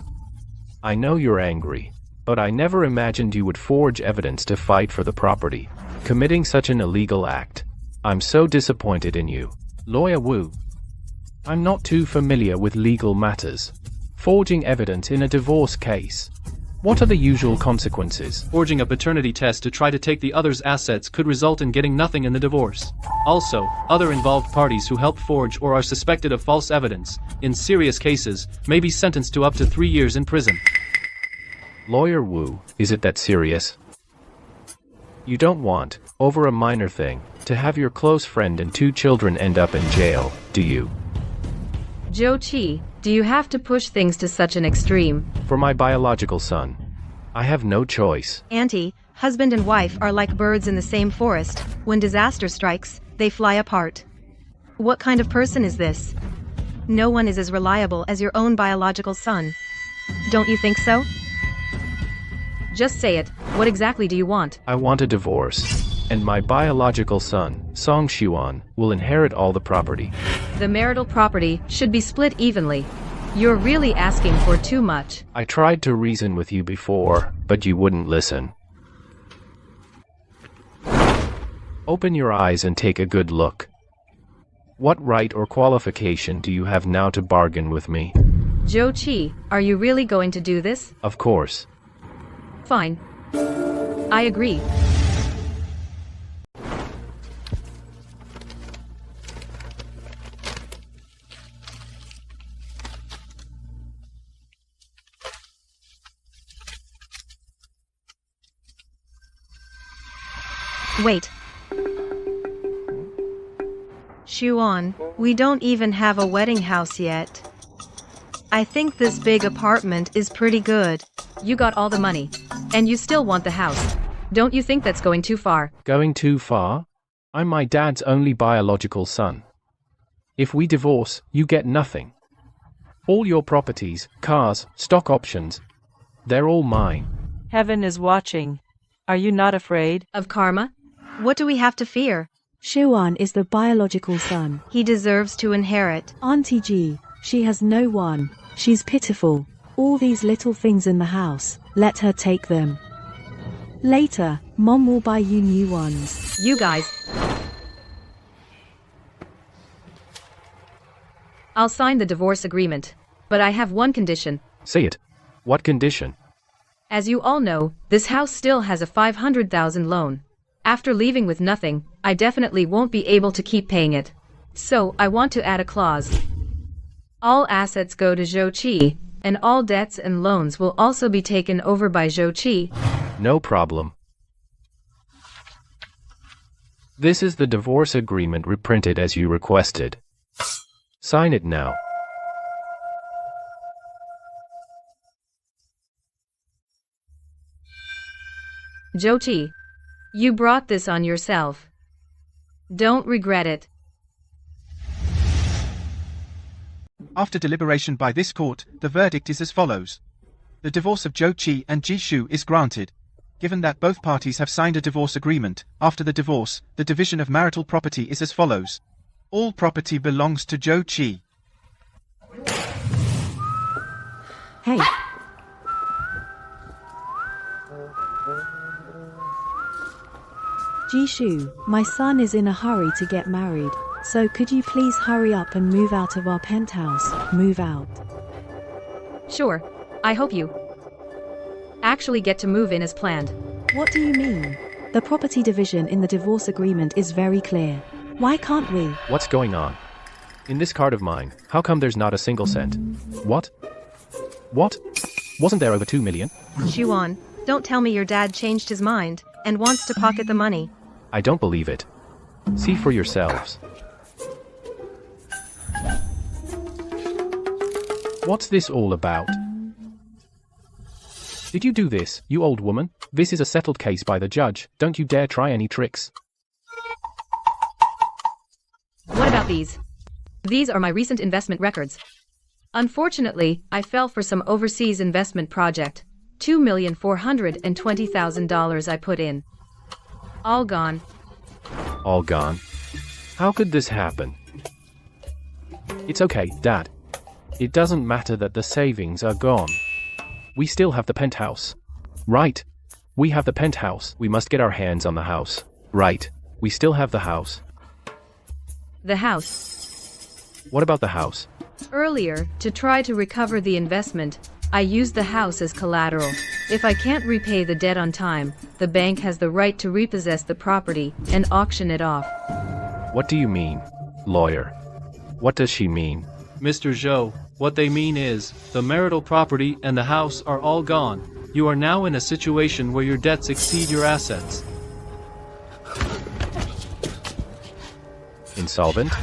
I know you're angry, but I never imagined you would forge evidence to fight for the property, committing such an illegal act. I'm so disappointed in you. Lawyer Wu. I'm not too familiar with legal matters. Forging evidence in a divorce case. What are the usual consequences? Forging a paternity test to try to take the other's assets could result in getting nothing in the divorce. Also, other involved parties who help forge or are suspected of false evidence, in serious cases, may be sentenced to up to 3 years in prison. Lawyer Wu, is it that serious? You don't want, over a minor thing, to have your close friend and 2 children end up in jail, do you? Zhou Qi, do you have to push things to such an extreme? For my biological son, I have no choice. Auntie, husband and wife are like birds in the same forest. When disaster strikes, they fly apart. What kind of person is this? No one is as reliable as your own biological son. Don't you think so? Just say it. What exactly do you want? I want a divorce, and my biological son, Song Xuan, will inherit all the property. The marital property should be split evenly. You're really asking for too much. I tried to reason with you before, but you wouldn't listen. Open your eyes and take a good look. What right or qualification do you have now to bargain with me? Zhou Qi, are you really going to do this? Of course. Fine. I agree. Wait. Xuan, we don't even have a wedding house yet. I think this big apartment is pretty good. You got all the money. And you still want the house. Don't you think that's going too far? Going too far? I'm my dad's only biological son. If we divorce, you get nothing. All your properties, cars, stock options, they're all mine. Heaven is watching. Are you not afraid? Of karma? What do we have to fear? Xuan is the biological son. He deserves to inherit. Auntie G, she has no one. She's pitiful. All these little things in the house, let her take them. Later, Mom will buy you new ones. You guys. I'll sign the divorce agreement. But I have one condition. Say it. What condition? As you all know, this house still has a 500,000 loan. After leaving with nothing, I definitely won't be able to keep paying it. So, I want to add a clause. All assets go to Zhou Qi, and all debts and loans will also be taken over by Zhou Qi. No problem. This is the divorce agreement reprinted as you requested. Sign it now. Zhou Qi, you brought this on yourself. Don't regret it. After deliberation by this court, the verdict is as follows. The divorce of Zhou Qi and Ji Shu is granted. Given that both parties have signed a divorce agreement, after the divorce, the division of marital property is as follows. All property belongs to Zhou Qi. Hey. Jishu, my son is in a hurry to get married, so could you please hurry up and move out of our penthouse? Move out. Sure, I hope you actually get to move in as planned. What do you mean? The property division in the divorce agreement is very clear. Why can't we? What's going on? In this card of mine, how come there's not a single cent? What? What? Wasn't there over 2 million? Xuan, don't tell me your dad changed his mind and wants to pocket the money. I don't believe it. See for yourselves. What's this all about? Did you do this, you old woman? This is a settled case by the judge. Don't you dare try any tricks. What about these? These are my recent investment records. Unfortunately, I fell for some overseas investment project. $2,420,000 I put in. All gone. All gone? How could this happen? It's okay, Dad. It doesn't matter that the savings are gone. We still have the penthouse. Right. We have the penthouse. We must get our hands on the house. Right. We still have the house. The house. What about the house? Earlier, to try to recover the investment, I used the house as collateral. If I can't repay the debt on time, the bank has the right to repossess the property and auction it off. What do you mean, lawyer? What does she mean? Mr. Zhou, what they mean is, the marital property and the house are all gone. You are now in a situation where your debts exceed your assets. Insolvent?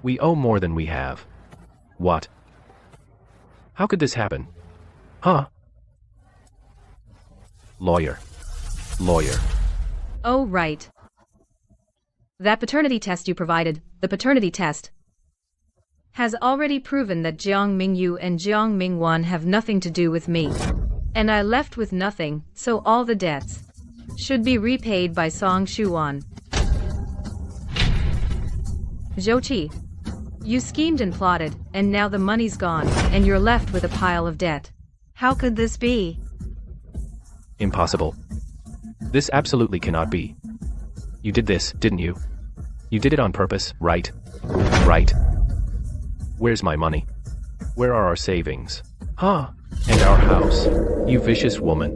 We owe more than we have. What? How could this happen? Huh? Lawyer. Lawyer. Oh, right. That paternity test you provided, the paternity test, has already proven that Jiang Mingyu and Jiang Mingwan have nothing to do with me. And I left with nothing, so all the debts should be repaid by Song Shuan. Zhou Qi, you schemed and plotted, and now the money's gone, and you're left with a pile of debt. How could this be? Impossible. This absolutely cannot be. You did this, didn't you? You did it on purpose, right? Right. Where's my money? Where are our savings? Huh? And our house? You vicious woman.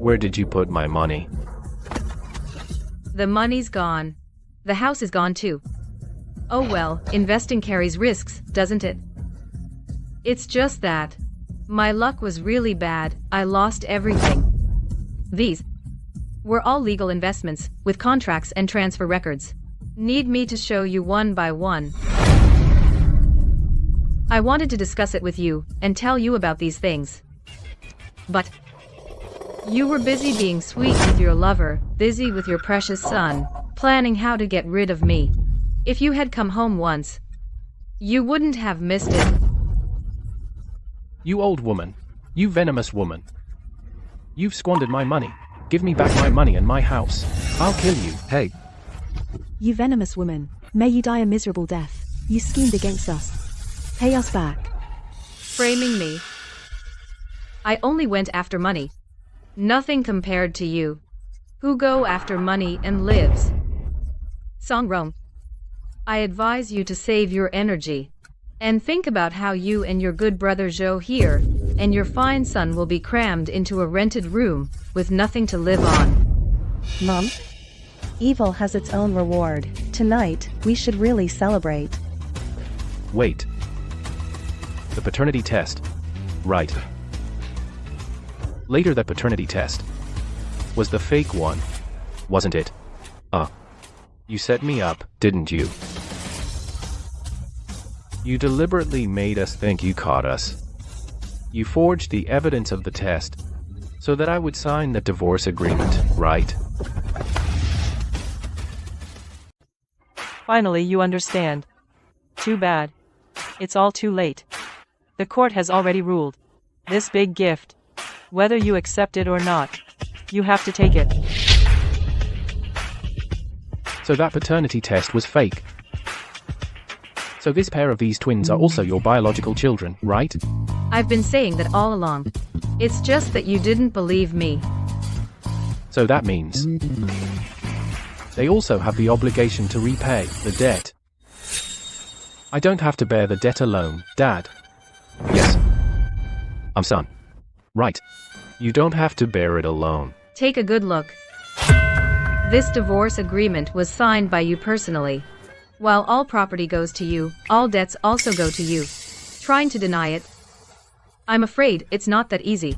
Where did you put my money? The money's gone. The house is gone too. Oh well, investing carries risks, doesn't it? It's just that my luck was really bad. I lost everything. These were all legal investments, with contracts and transfer records. Need me to show you one by one? I wanted to discuss it with you, and tell you about these things. But you were busy being sweet with your lover, busy with your precious son, planning how to get rid of me. If you had come home once, you wouldn't have missed it. You old woman. You venomous woman. You've squandered my money. Give me back my money and my house. I'll kill you. Hey, You venomous woman, may you die a miserable death. You schemed against us. Pay us back. Framing me. I only went after money. Nothing compared to you, who go after money and lives. Song Rong, I advise you to save your energy and think about how you and your good brother Zhou here and your fine son will be crammed into a rented room with nothing to live on. Mom? Evil has its own reward. Tonight, we should really celebrate. Wait. The paternity test. Right. Later, that paternity test was the fake one, wasn't it? You set me up, didn't you? You deliberately made us think you caught us. You forged the evidence of the test so that I would sign the divorce agreement, right? Finally, you understand. Too bad. It's all too late. The court has already ruled. This big gift, whether you accept it or not, you have to take it. So that paternity test was fake. So this pair of these twins are also your biological children, right? I've been saying that all along. It's just that you didn't believe me. So that means they also have the obligation to repay the debt. I don't have to bear the debt alone, Dad. Yes. I'm son. Right. You don't have to bear it alone. Take a good look. This divorce agreement was signed by you personally. While all property goes to you, all debts also go to you. Trying to deny it? I'm afraid it's not that easy.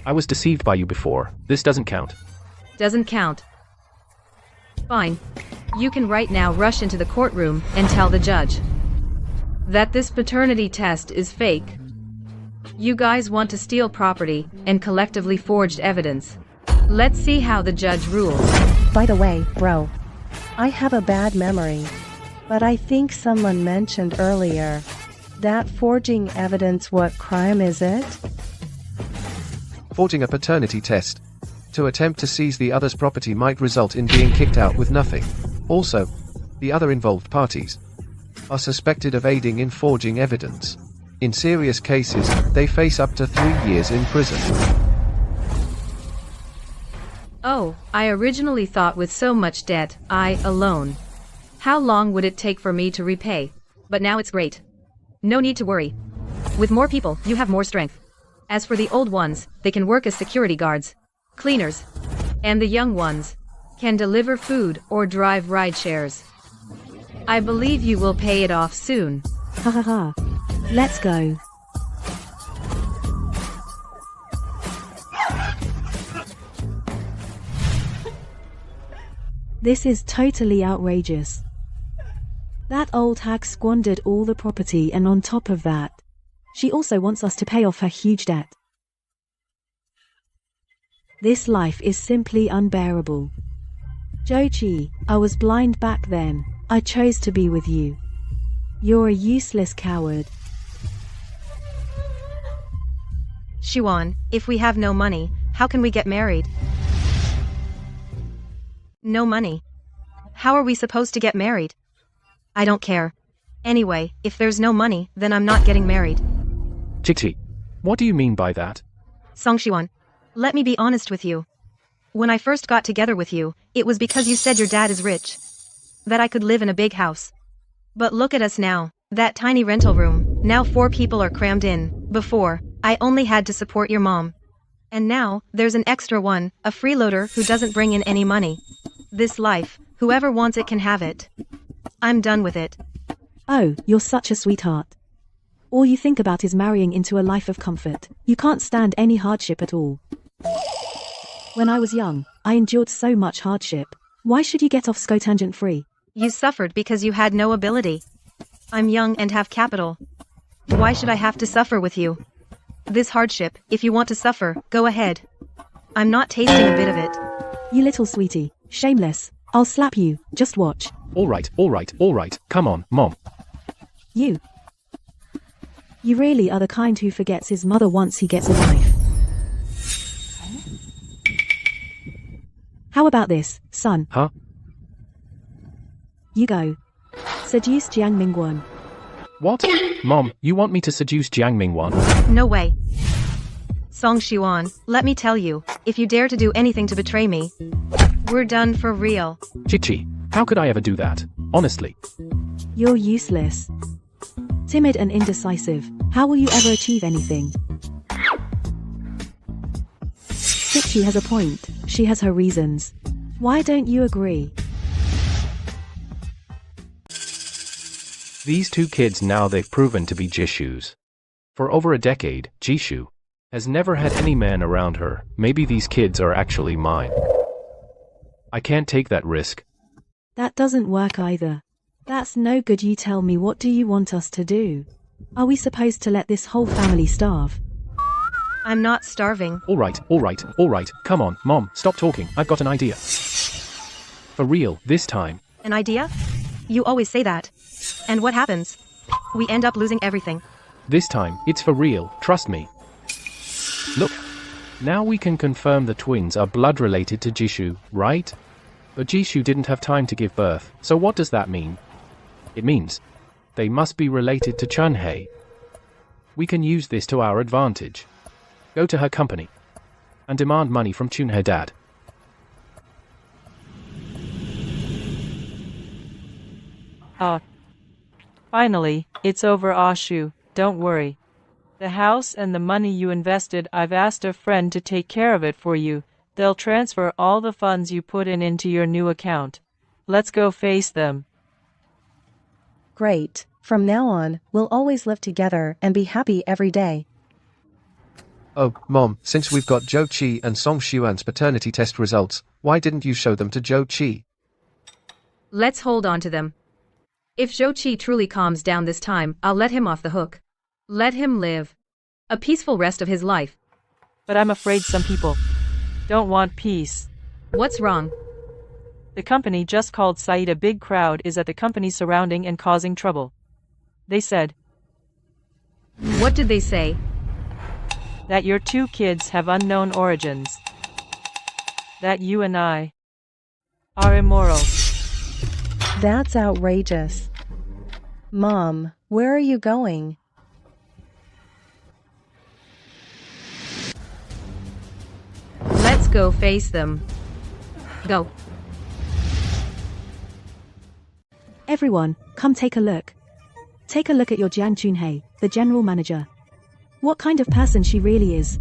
I was deceived by you before. This doesn't count. Doesn't count. Fine. You can right now rush into the courtroom and tell the judge that this paternity test is fake. You guys want to steal property and collectively forged evidence. Let's see how the judge rules. By the way, bro, I have a bad memory, but I think someone mentioned earlier that forging evidence, what crime is it? Forging a paternity test. To attempt to seize the other's property might result in being kicked out with nothing. Also, the other involved parties are suspected of aiding in forging evidence. In serious cases, they face up to 3 years in prison. Oh, I originally thought with so much debt, I alone. How long would it take for me to repay? But now it's great. No need to worry. With more people, you have more strength. As for the old ones, they can work as security guards, cleaners, and the young ones can deliver food or drive ride shares. I believe you will pay it off soon. Ha ha ha. Let's go. This is totally outrageous. That old hag squandered all the property, and on top of that, she also wants us to pay off her huge debt. This life is simply unbearable. Jochi, I was blind back then. I chose to be with you. You're a useless coward. Shuan, if we have no money, how can we get married? No money. How are we supposed to get married? I don't care. Anyway, if there's no money, then I'm not getting married. Chichi, what do you mean by that? Songshuan, let me be honest with you. When I first got together with you, it was because you said your dad is rich, that I could live in a big house. But look at us now, that tiny rental room, now 4 people are crammed in. Before, I only had to support your mom. And now, there's an extra one, a freeloader who doesn't bring in any money. This life, whoever wants it can have it. I'm done with it. Oh, you're such a sweetheart. All you think about is marrying into a life of comfort. You can't stand any hardship at all. When I was young, I endured so much hardship. Why should you get off scotangent free? You suffered because you had no ability. I'm young and have capital. Why should I have to suffer with you? This hardship, if you want to suffer, go ahead. I'm not tasting a bit of it. You little sweetie. Shameless. I'll slap you. Just watch. All right. Come on, Mom. You really are the kind who forgets his mother once he gets a wife. How about this, son? Huh? You go. Seduce Jiang Mingguan. What? Mom, you want me to seduce Jiang Mingwan? No way. Song Xuan, let me tell you, if you dare to do anything to betray me, we're done for real. Chichi, how could I ever do that? Honestly. You're useless. Timid and indecisive. How will you ever achieve anything? think she has a point. She has her reasons. Why don't you agree? These two kids now they've proven to be Jishu's. For over a decade, Jishu has never had any man around her. Maybe these kids are actually mine. I can't take that risk. That doesn't work either. That's no good. You tell me, what do you want us to do? Are we supposed to let this whole family starve? I'm not starving. All right. Come on, Mom, stop talking. I've got an idea. For real, this time. An idea? You always say that. And what happens? We end up losing everything. This time, it's for real, trust me. Look, now we can confirm the twins are blood related to Jishu, right? But Jishu didn't have time to give birth, so what does that mean? It means they must be related to Chunhei. We can use this to our advantage. Go to her company and demand money from Chunhei dad. Finally, it's over, Ashu. Don't worry. The house and the money you invested, I've asked a friend to take care of it for you. They'll transfer all the funds you put in into your new account. Let's go face them. Great. From now on, we'll always live together and be happy every day. Oh, Mom, since we've got Zhou Qi and Song Xuan's paternity test results, why didn't you show them to Zhou Qi? Let's hold on to them. If Zhou Qi truly calms down this time, I'll let him off the hook. Let him live a peaceful rest of his life. But I'm afraid some people don't want peace. What's wrong? The company just called Saeed. A big crowd is at the company surrounding and causing trouble. They said, What did they say? that your two kids have unknown origins. That you and I are immoral. That's outrageous. Mom, where are you going? Let's go face them. Go. Everyone, come take a look. Take a look at your Jiang Chunhei, the general manager. What kind of person she really is.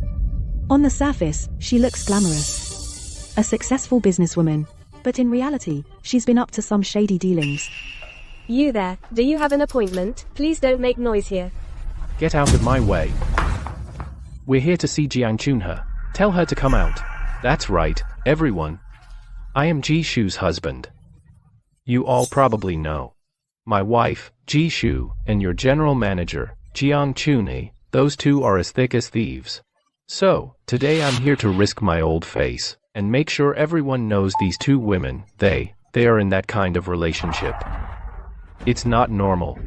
On the surface, she looks glamorous. A successful businesswoman. But in reality, she's been up to some shady dealings. You there, do you have an appointment? Please don't make noise here. Get out of my way. We're here to see Jiang Chunhe. Tell her to come out. That's right, everyone. I am Jishu's husband. You all probably know. My wife, Jishu, and your general manager, Jiang Chunhe, those two are as thick as thieves. So, today I'm here to risk my old face, and make sure everyone knows these two women, they are in that kind of relationship. It's not normal.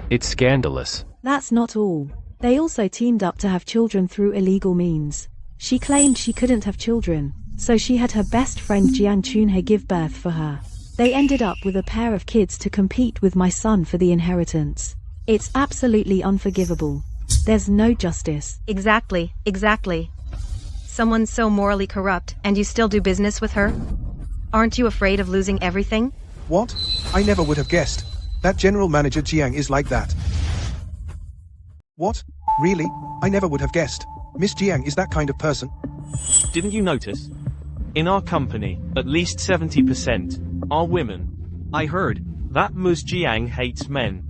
It's scandalous. That's not all. They also teamed up to have children through illegal means. She claimed she couldn't have children, so she had her best friend Jiang Chunhe give birth for her. They ended up with a pair of kids to compete with my son for the inheritance. It's absolutely unforgivable. There's no justice. Exactly. Someone so morally corrupt, and you still do business with her? Aren't you afraid of losing everything? What? I never would have guessed. That general manager Jiang is like that. What? Really? I never would have guessed. Miss Jiang is that kind of person. Didn't you notice? In our company, at least 70% are women. I heard that Ms. Jiang hates men.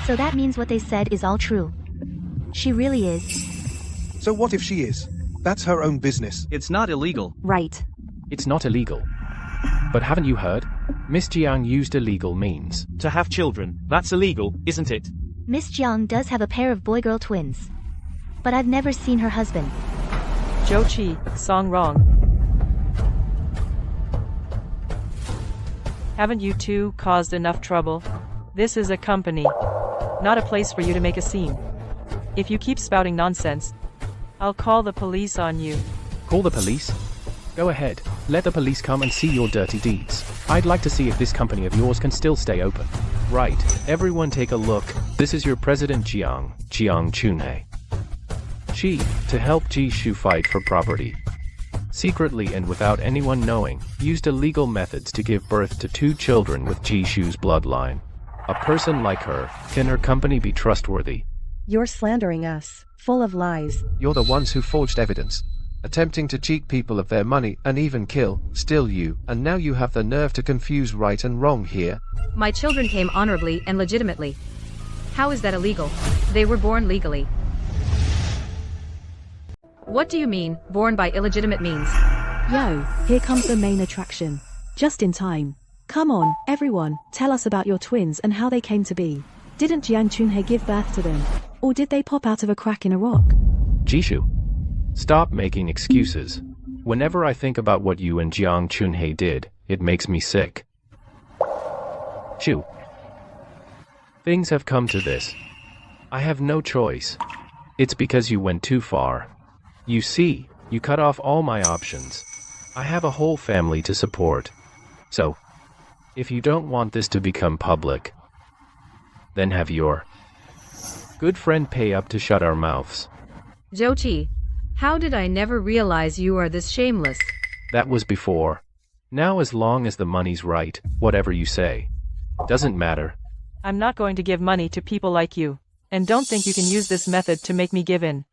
So that means what they said is all true. She really is. So what if she is? That's her own business. It's not illegal. Right. It's not illegal. But haven't you heard? Miss Jiang used illegal means. To have children, that's illegal, isn't it? Miss Jiang does have a pair of boy-girl twins. But I've never seen her husband. Zhou Qi, Song wrong. Haven't you two caused enough trouble? This is a company, not a place for you to make a scene. If you keep spouting nonsense, I'll call the police on you. Call the police? Go ahead. Let the police come and see your dirty deeds. I'd like to see if this company of yours can still stay open. Right, everyone take a look. This is your president Jiang Chunhe. She, to help Jishu fight for property. Secretly and without anyone knowing, used illegal methods to give birth to 2 children with Jishu's bloodline. A person like her, can her company be trustworthy? You're slandering us, full of lies. You're the ones who forged evidence. attempting to cheat people of their money and even kill, still you, and now you have the nerve to confuse right and wrong here? My children came honorably and legitimately. How is that illegal? They were born legally. What do you mean, born by illegitimate means? Yo, here comes the main attraction. Just in time. Come on, everyone, tell us about your twins and how they came to be. Didn't Jiang Chunhei give birth to them? Or did they pop out of a crack in a rock? Jishu, stop making excuses. Whenever I think about what you and Jiang Chunhei did, it makes me sick. Shu. Things have come to this. I have no choice. It's because you went too far. You see, you cut off all my options. I have a whole family to support. So, if you don't want this to become public, then have your good friend pay up to shut our mouths. Zhou Qi, how did I never realize you are this shameless? That was before. Now as long as the money's right, whatever you say. Doesn't matter. I'm not going to give money to people like you. And don't think you can use this method to make me give in.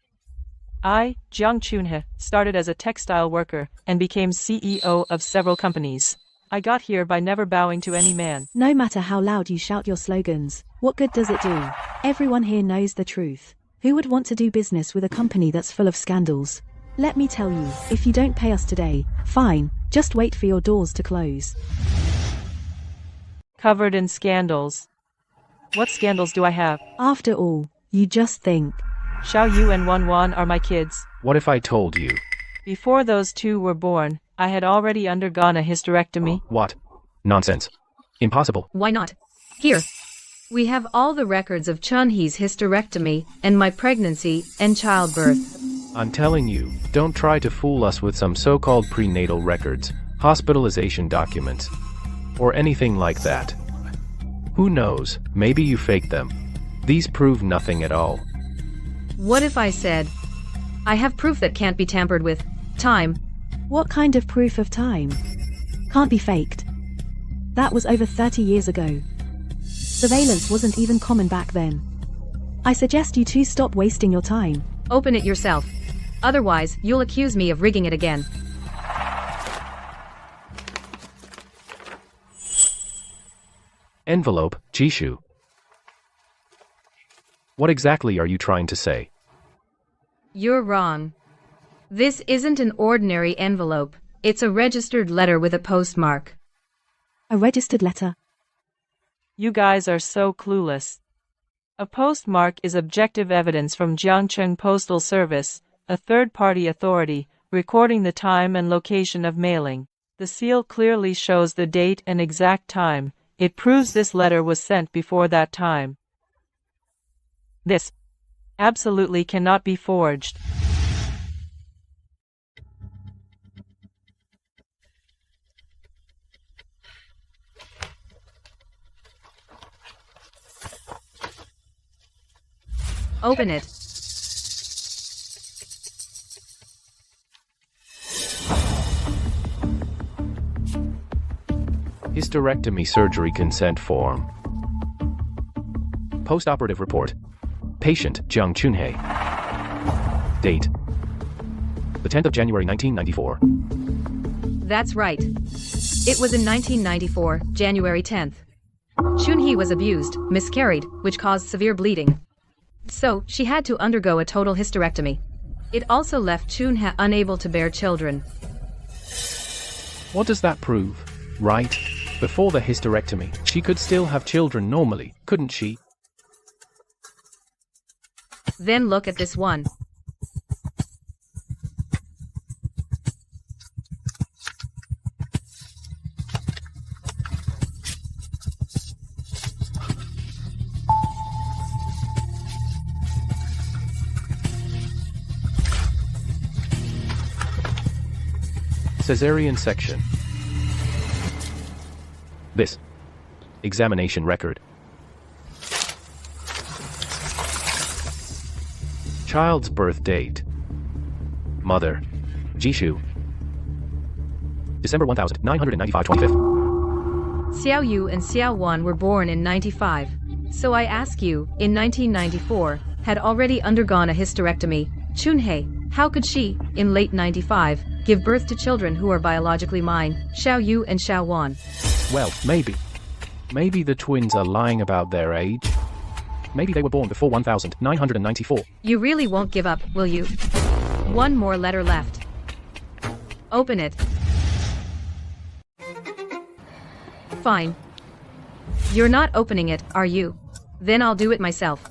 I, Jiang Chunhe, started as a textile worker and became CEO of several companies. I got here by never bowing to any man. No matter how loud you shout your slogans, what good does it do? Everyone here knows the truth. Who would want to do business with a company that's full of scandals? Let me tell you, if you don't pay us today, fine, just wait for your doors to close. Covered in scandals. What scandals do I have? After all, you just think. Xiao Yu and Wan Wan are my kids. What if I told you? Before those two were born, I had already undergone a hysterectomy. What? Nonsense. Impossible. Why not? Here. We have all the records of Chunhe's hysterectomy, and my pregnancy, and childbirth. I'm telling you, don't try to fool us with some so-called prenatal records, hospitalization documents, or anything like that. Who knows, maybe you faked them. These prove nothing at all. What if I said, I have proof that can't be tampered with? Time. What kind of proof of time? Can't be faked. That was over 30 years ago. Surveillance wasn't even common back then. I suggest you two stop wasting your time. Open it yourself. Otherwise, you'll accuse me of rigging it again. Envelope, Jishu. What exactly are you trying to say? You're wrong. This isn't an ordinary envelope. It's a registered letter with a postmark. A registered letter? You guys are so clueless. A postmark is objective evidence from Jiangcheng Postal Service, a third-party authority, recording the time and location of mailing. The seal clearly shows the date and exact time. It proves this letter was sent before that time. This absolutely cannot be forged. Open it. Hysterectomy surgery consent form. Post-operative report. Patient, Jiang Chunhei. Date. The 10th of January 1994. That's right. It was in 1994, January 10th. Chunhei was abused, miscarried, which caused severe bleeding. So, she had to undergo a total hysterectomy. It also left Chunhei unable to bear children. What does that prove? Right? Before the hysterectomy, she could still have children normally, couldn't she? Then look at this one. Caesarean section. This. Examination record. Child's birth date. Mother. Jishu. December 1995, 25th. Xiao Yu and Xiao Wan were born in 95. So I ask you, in 1994, had already undergone a hysterectomy. Chunhei, How could she, in late 95, give birth to children who are biologically mine, Xiao Yu and Xiao Wan? Well, maybe. Maybe the twins are lying about their age. Maybe they were born before 1994. You really won't give up, will you? One more letter left. Open it. Fine. You're not opening it, are you? Then I'll do it myself.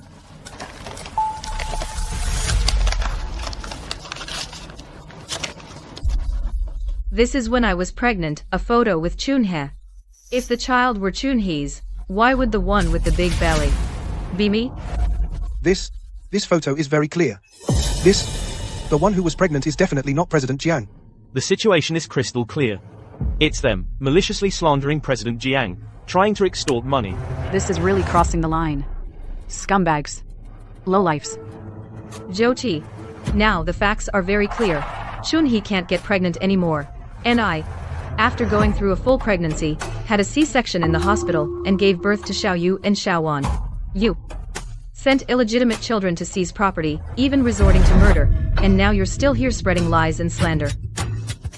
This is when I was pregnant, a photo with Chunhe. If the child were Chunhe's, why would the one with the big belly be me? This photo is very clear. The one who was pregnant is definitely not President Jiang. The situation is crystal clear. It's them, maliciously slandering President Jiang, trying to extort money. This is really crossing the line. Scumbags. Lowlifes. Zhou Qi. Now the facts are very clear. Chunhe can't get pregnant anymore. And I, after going through a full pregnancy, had a C-section in the hospital and gave birth to Xiao Yu and Xiao Wan. You sent illegitimate children to seize property, even resorting to murder, and now you're still here spreading lies and slander.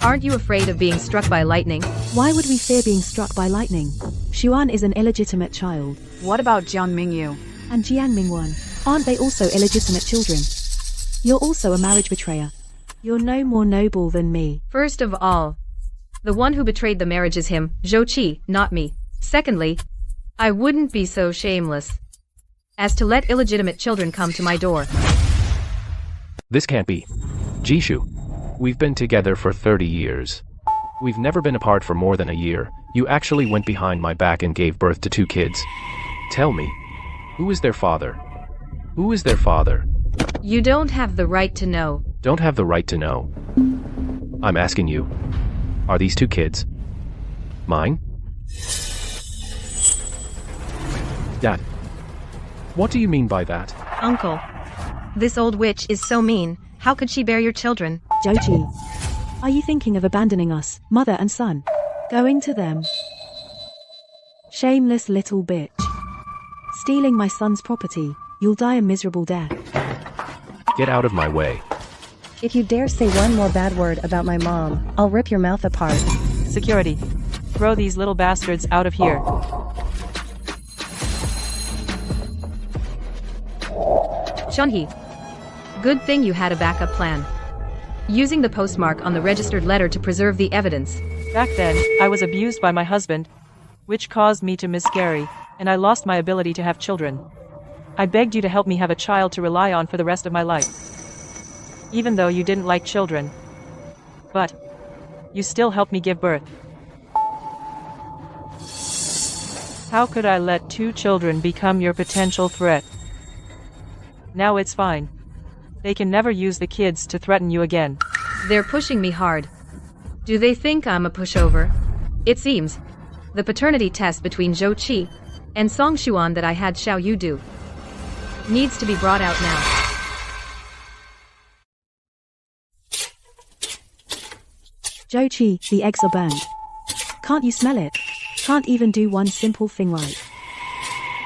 Aren't you afraid of being struck by lightning? Why would we fear being struck by lightning? Xuan is an illegitimate child. What about Jiang Mingyu? And Jiang Mingwen. Aren't they also illegitimate children? You're also a marriage betrayer. You're no more noble than me. First of all, the one who betrayed the marriage is him, Zhou Qi, not me. Secondly, I wouldn't be so shameless as to let illegitimate children come to my door. This can't be. Jishu. We've been together for 30 years. We've never been apart for more than a year. You actually went behind my back and gave birth to 2 kids. Tell me, who is their father? Who is their father? You don't have the right to know. Don't have the right to know. I'm asking you, are these 2 kids mine? Dad, what do you mean by that? Uncle. This old witch is so mean. How could she bear your children? Zhou Qi, are you thinking of abandoning us, mother and son? Going to them? Shameless little bitch. Stealing my son's property, you'll die a miserable death. Get out of my way. If you dare say one more bad word about my mom, I'll rip your mouth apart. Security. Throw these little bastards out of here. Chunhe. Good thing you had a backup plan. Using the postmark on the registered letter to preserve the evidence. Back then, I was abused by my husband, which caused me to miscarry, and I lost my ability to have children. I begged you to help me have a child to rely on for the rest of my life. Even though you didn't like children. But you still helped me give birth. How could I let 2 children become your potential threat? Now it's fine. They can never use the kids to threaten you again. They're pushing me hard. Do they think I'm a pushover? It seems. The paternity test between Zhou Qi and Song Xuan that I had Xiao Yu do needs to be brought out now. Zhou Qi, the eggs are burnt. Can't you smell it? Can't even do one simple thing right.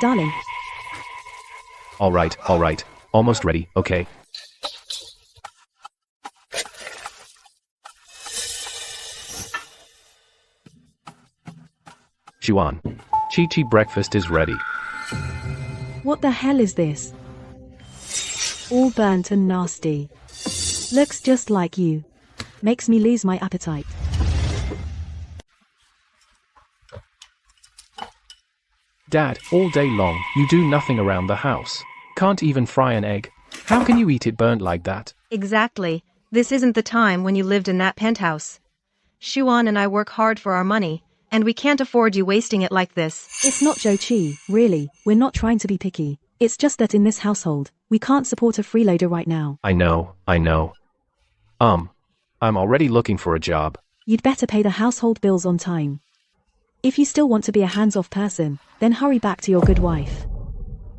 Darling. All right. Almost ready, okay? Xuan. Chi breakfast is ready. What the hell is this? All burnt and nasty. Looks just like you. Makes me lose my appetite. Dad, all day long, you do nothing around the house. Can't even fry an egg. How can you eat it burnt like that? Exactly. This isn't the time when you lived in that penthouse. Xuan and I work hard for our money, and we can't afford you wasting it like this. It's not Zhou Qi, really. We're not trying to be picky. It's just that in this household, we can't support a freeloader right now. I know. I'm already looking for a job. You'd better pay the household bills on time. If you still want to be a hands-off person, then hurry back to your good wife.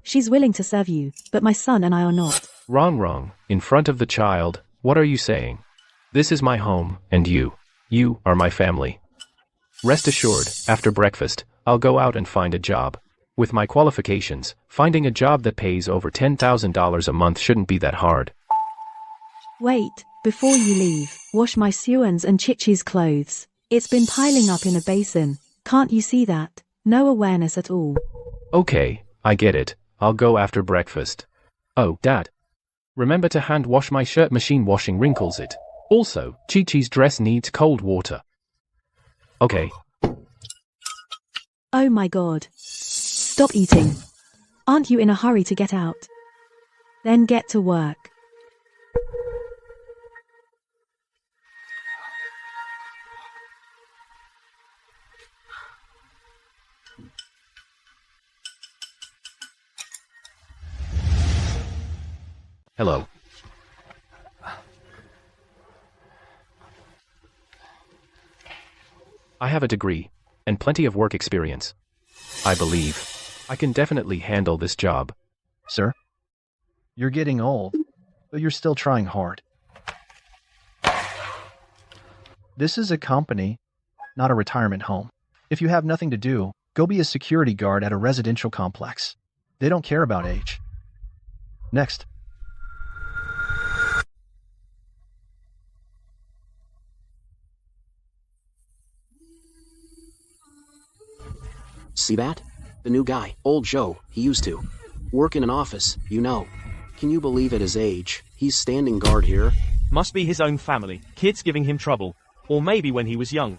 She's willing to serve you, but my son and I are not. Wrong. In front of the child, what are you saying? This is my home, and you are my family. Rest assured, after breakfast, I'll go out and find a job. With my qualifications, finding a job that pays over $10,000 a month shouldn't be that hard. Wait, Before you leave, wash my Suan's and Chichi's clothes. It's been piling up in a basin. Can't you see that? No awareness at all. Okay, I get it. I'll go after breakfast. Oh, Dad. Remember to hand wash my shirt, machine washing wrinkles it. Also, Chi-Chi's dress needs cold water. Okay. Oh my god. Stop eating. Aren't you in a hurry to get out? Then get to work. Hello. I have a degree, and plenty of work experience. I believe I can definitely handle this job. Sir? You're getting old, but you're still trying hard. This is a company, not a retirement home. If you have nothing to do, go be a security guard at a residential complex. They don't care about age. Next. See that? The new guy, old Joe, he used to work in an office, you know. Can you believe at his age, he's standing guard here? Must be his own family, kids giving him trouble. Or maybe when he was young.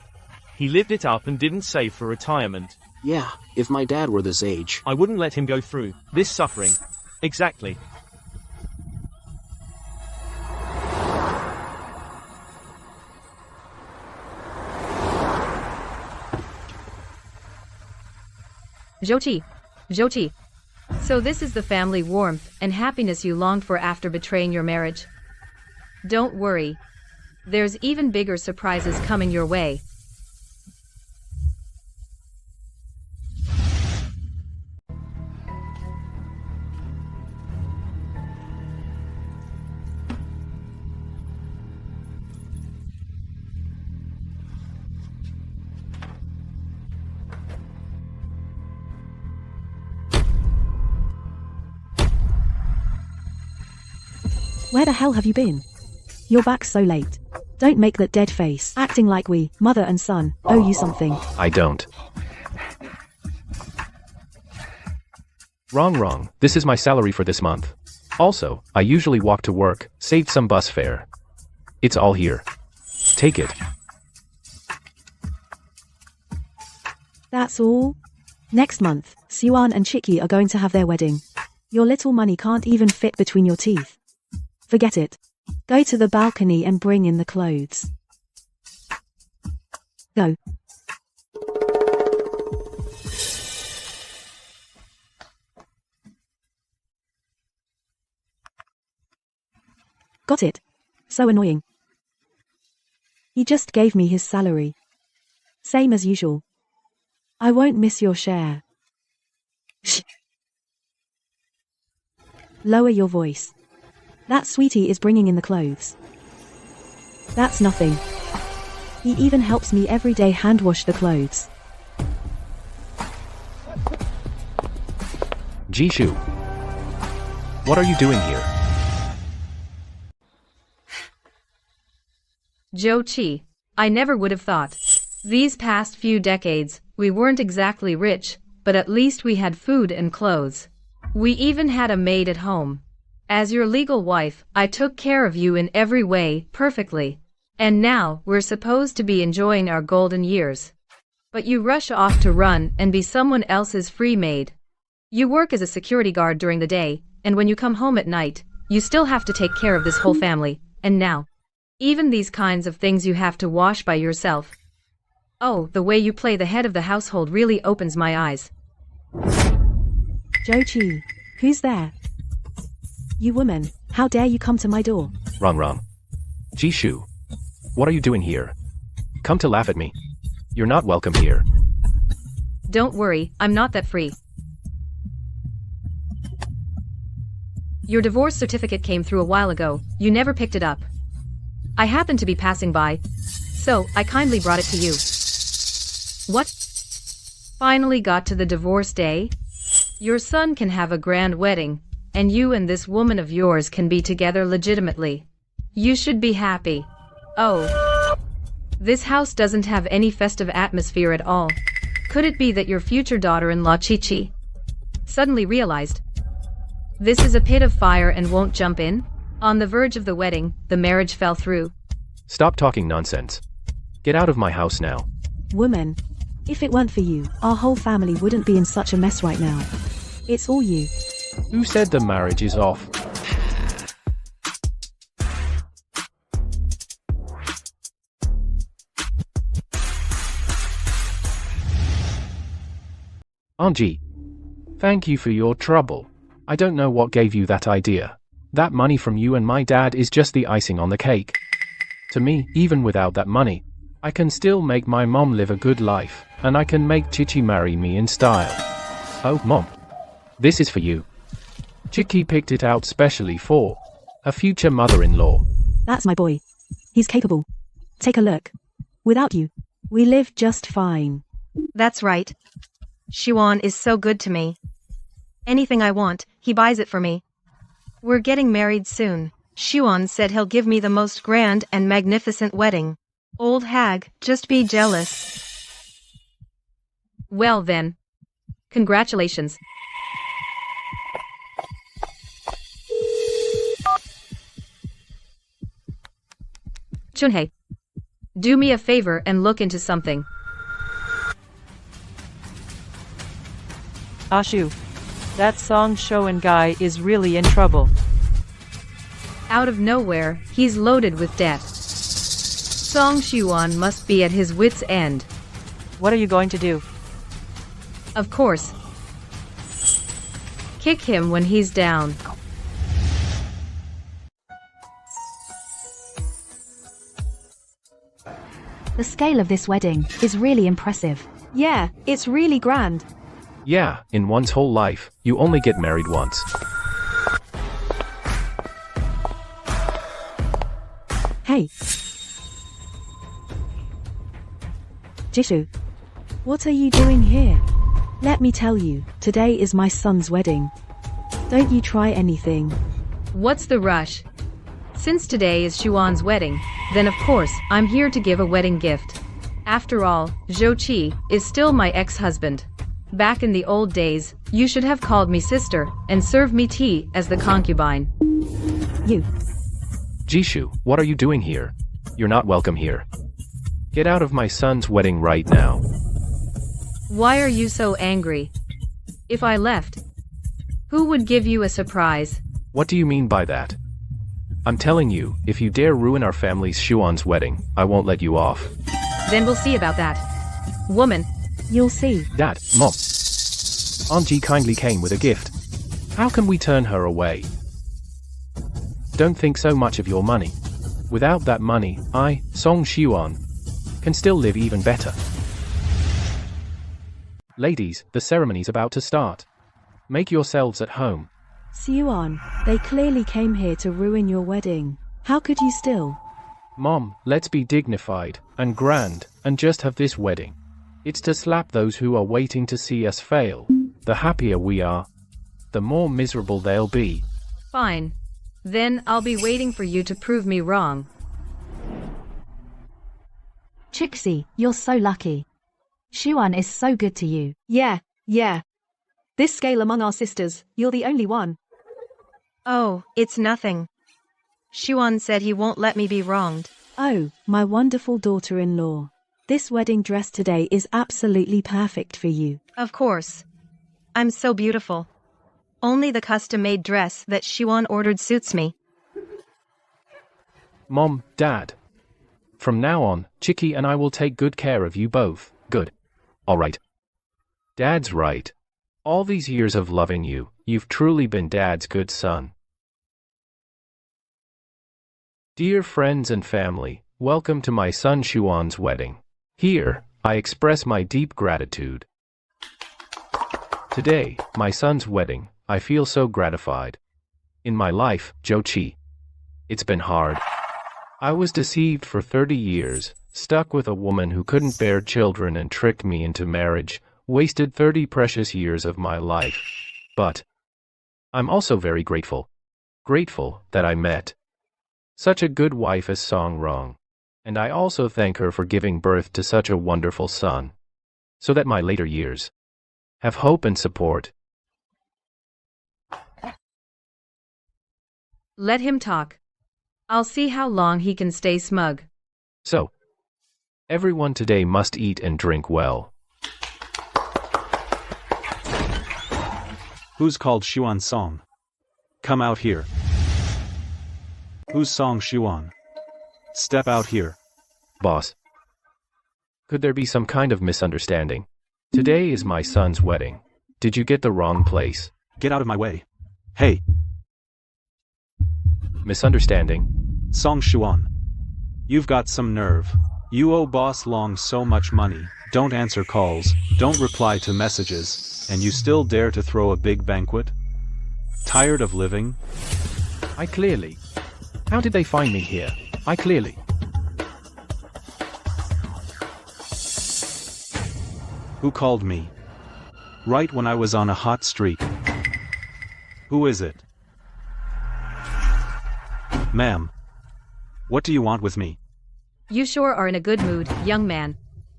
He lived it up and didn't save for retirement. Yeah, if my dad were this age. I wouldn't let him go through this suffering. Exactly. Jochi. So this is the family warmth and happiness you longed for after betraying your marriage? Don't worry. There's even bigger surprises coming your way. Where the hell have you been? You're back so late. Don't make that dead face, acting like we, mother and son, owe you something. I don't. Wrong. This is my salary for this month. Also, I usually walk to work, saved some bus fare. It's all here. Take it. That's all? Next month, Siwan and Chiki are going to have their wedding. Your little money can't even fit between your teeth. Forget it. Go to the balcony and bring in the clothes. Go. Got it. So annoying. He just gave me his salary. Same as usual. I won't miss your share. Shh. Lower your voice. That sweetie is bringing in the clothes. That's nothing. He even helps me every day hand wash the clothes. Jishu. What are you doing here? Jochi, I never would have thought. These past few decades, we weren't exactly rich, but at least we had food and clothes. We even had a maid at home. As your legal wife, I took care of you in every way, perfectly. And now, we're supposed to be enjoying our golden years. But you rush off to run and be someone else's free maid. You work as a security guard during the day, and when you come home at night, you still have to take care of this whole family, and now, even these kinds of things you have to wash by yourself. Oh, the way you play the head of the household really opens my eyes. Jochi, who's there? You woman, how dare you come to my door? Wrong. Jishu. What are you doing here? Come to laugh at me. You're not welcome here. Don't worry, I'm not that free. Your divorce certificate came through a while ago, you never picked it up. I happened to be passing by, so I kindly brought it to you. What? Finally got to the divorce day? Your son can have a grand wedding, and you and this woman of yours can be together legitimately. You should be happy. Oh. This house doesn't have any festive atmosphere at all. Could it be that your future daughter-in-law Chi-Chi suddenly realized this is a pit of fire and won't jump in? On the verge of the wedding, the marriage fell through. Stop talking nonsense. Get out of my house now. Woman, if it weren't for you, our whole family wouldn't be in such a mess right now. It's all you. Who said the marriage is off? Anji, thank you for your trouble. I don't know what gave you that idea. That money from you and my dad is just the icing on the cake. To me, even without that money, I can still make my mom live a good life, and I can make Chichi marry me in style. Oh, Mom. This is for you. Chichi picked it out specially for her future mother-in-law. That's my boy. He's capable. Take a look. Without you, we live just fine. That's right. Xuan is so good to me. Anything I want, he buys it for me. We're getting married soon. Xuan said he'll give me the most grand and magnificent wedding. Old hag, just be jealous. Well then. Congratulations. Chunhei, do me a favor and look into something. Ashu, that Song Shoan guy is really in trouble. Out of nowhere, he's loaded with debt. Song Xuan must be at his wit's end. What are you going to do? Of course. Kick him when he's down. The scale of this wedding is really impressive. Yeah, it's really grand. Yeah, in one's whole life, you only get married once. Hey. Jishu. What are you doing here? Let me tell you, today is my son's wedding. Don't you try anything. What's the rush? Since today is Xuan's wedding, then of course, I'm here to give a wedding gift. After all, Zhou Qi is still my ex-husband. Back in the old days, you should have called me sister and served me tea as the concubine. You. Jishu, what are you doing here? You're not welcome here. Get out of my son's wedding right now. Why are you so angry? If I left, who would give you a surprise? What do you mean by that? I'm telling you, if you dare ruin our family's Xuan's wedding, I won't let you off. Then we'll see about that. Woman. You'll see. Dad, Mom. Anji kindly came with a gift. How can we turn her away? Don't think so much of your money. Without that money, I, Song Xuan, can still live even better. Ladies, the ceremony's about to start. Make yourselves at home. Xuan, they clearly came here to ruin your wedding. How could you still? Mom, let's be dignified and grand and just have this wedding. It's to slap those who are waiting to see us fail. The happier we are, the more miserable they'll be. Fine. Then I'll be waiting for you to prove me wrong. Chixie, you're so lucky. Xuan is so good to you. Yeah. This scale among our sisters, you're the only one. Oh, it's nothing. Xuan said he won't let me be wronged. Oh, my wonderful daughter-in-law. This wedding dress today is absolutely perfect for you. Of course. I'm so beautiful. Only the custom-made dress that Xuan ordered suits me. Mom, Dad. From now on, Chicky and I will take good care of you both. Good. All right. Dad's right. All these years of loving you, you've truly been Dad's good son. Dear friends and family, welcome to my son Xuan's wedding. Here, I express my deep gratitude. Today, my son's wedding, I feel so gratified. In my life, Zhou Qi. It's been hard. I was deceived for 30 years, stuck with a woman who couldn't bear children and tricked me into marriage, wasted 30 precious years of my life. But I'm also very grateful. Grateful that I met Such a good wife is Song Rong. And I also thank her for giving birth to such a wonderful son. So that my later years have hope and support. Let him talk. I'll see how long he can stay smug. So, everyone today must eat and drink well. Who's called Xuan Song? Come out here. Who's Song Xuan? Step out here. Boss. Could there be some kind of misunderstanding? Today is my son's wedding. Did you get the wrong place? Get out of my way. Hey. Misunderstanding? Song Xuan. You've got some nerve. You owe Boss Long so much money, don't answer calls, don't reply to messages, and you still dare to throw a big banquet? Tired of living? I clearly. How did they find me here? I clearly. Who called me? Right when I was on a hot streak. Who is it? Ma'am. What do you want with me? You sure are in a good mood, young man.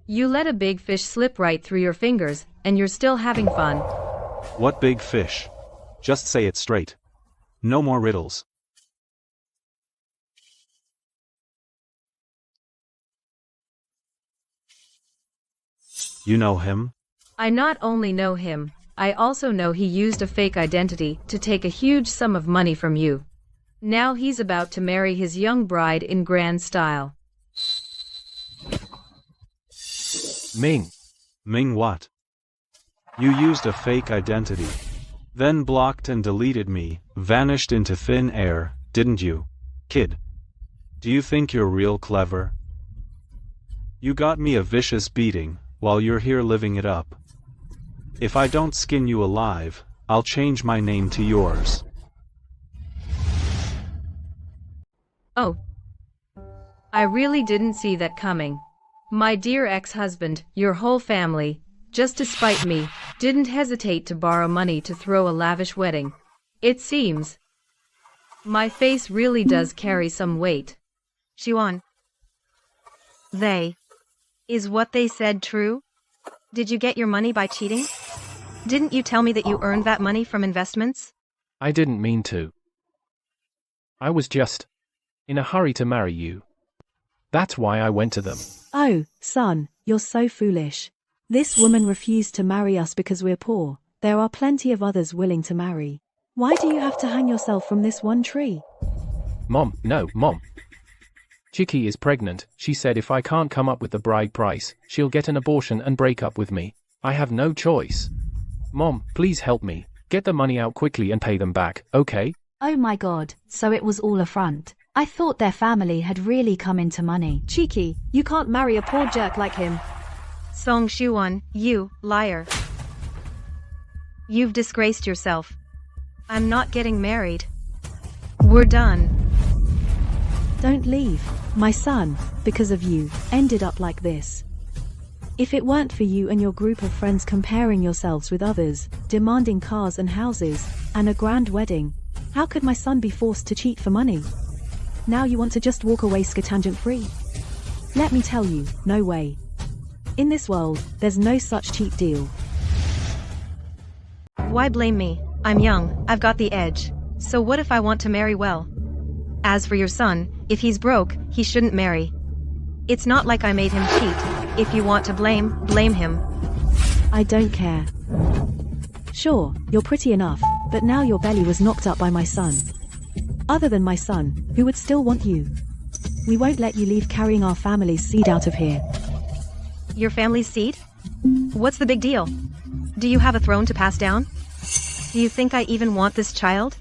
You let a big fish slip right through your fingers, and you're still having fun. What big fish? Just say it straight. No more riddles. You know him? I not only know him, I also know he used a fake identity to take a huge sum of money from you. Now he's about to marry his young bride in grand style. Ming. Ming what? You used a fake identity. Then blocked and deleted me, vanished into thin air, didn't you, kid? Do you think you're real clever? You got me a vicious beating, while you're here living it up. If I don't skin you alive, I'll change my name to yours. Oh. I really didn't see that coming. My dear ex-husband, your whole family, just to spite me, didn't hesitate to borrow money to throw a lavish wedding. It seems my face really does carry some weight. Xuan. Is what they said true? Did you get your money by cheating? Didn't you tell me that you earned that money from investments? I didn't mean to. I was just in a hurry to marry you. That's why I went to them. Oh, son, you're so foolish. This woman refused to marry us because we're poor. There are plenty of others willing to marry. Why do you have to hang yourself from this one tree? Mom, no, Mom. Chicky is pregnant. She said if I can't come up with the bride price, she'll get an abortion and break up with me. I have no choice. Mom, please help me. Get the money out quickly and pay them back, okay? Oh my god, so it was all a front. I thought their family had really come into money. Cheeky, you can't marry a poor jerk like him. Song Xuan, you liar. You've disgraced yourself. I'm not getting married. We're done. Don't leave. My son, because of you, ended up like this. If it weren't for you and your group of friends comparing yourselves with others, demanding cars and houses, and a grand wedding, how could my son be forced to cheat for money? Now you want to just walk away scatangent free? Let me tell you, no way. In this world, there's no such cheap deal. Why blame me? I'm young, I've got the edge. So what if I want to marry well? As for your son, if he's broke, he shouldn't marry. It's not like I made him cheat. If you want to blame him. I don't care. Sure, you're pretty enough, but now your belly was knocked up by my son. Other than my son, who would still want you? We won't let you leave carrying our family's seed out of here. Your family's seed? What's the big deal? Do you have a throne to pass down? Do you think I even want this child?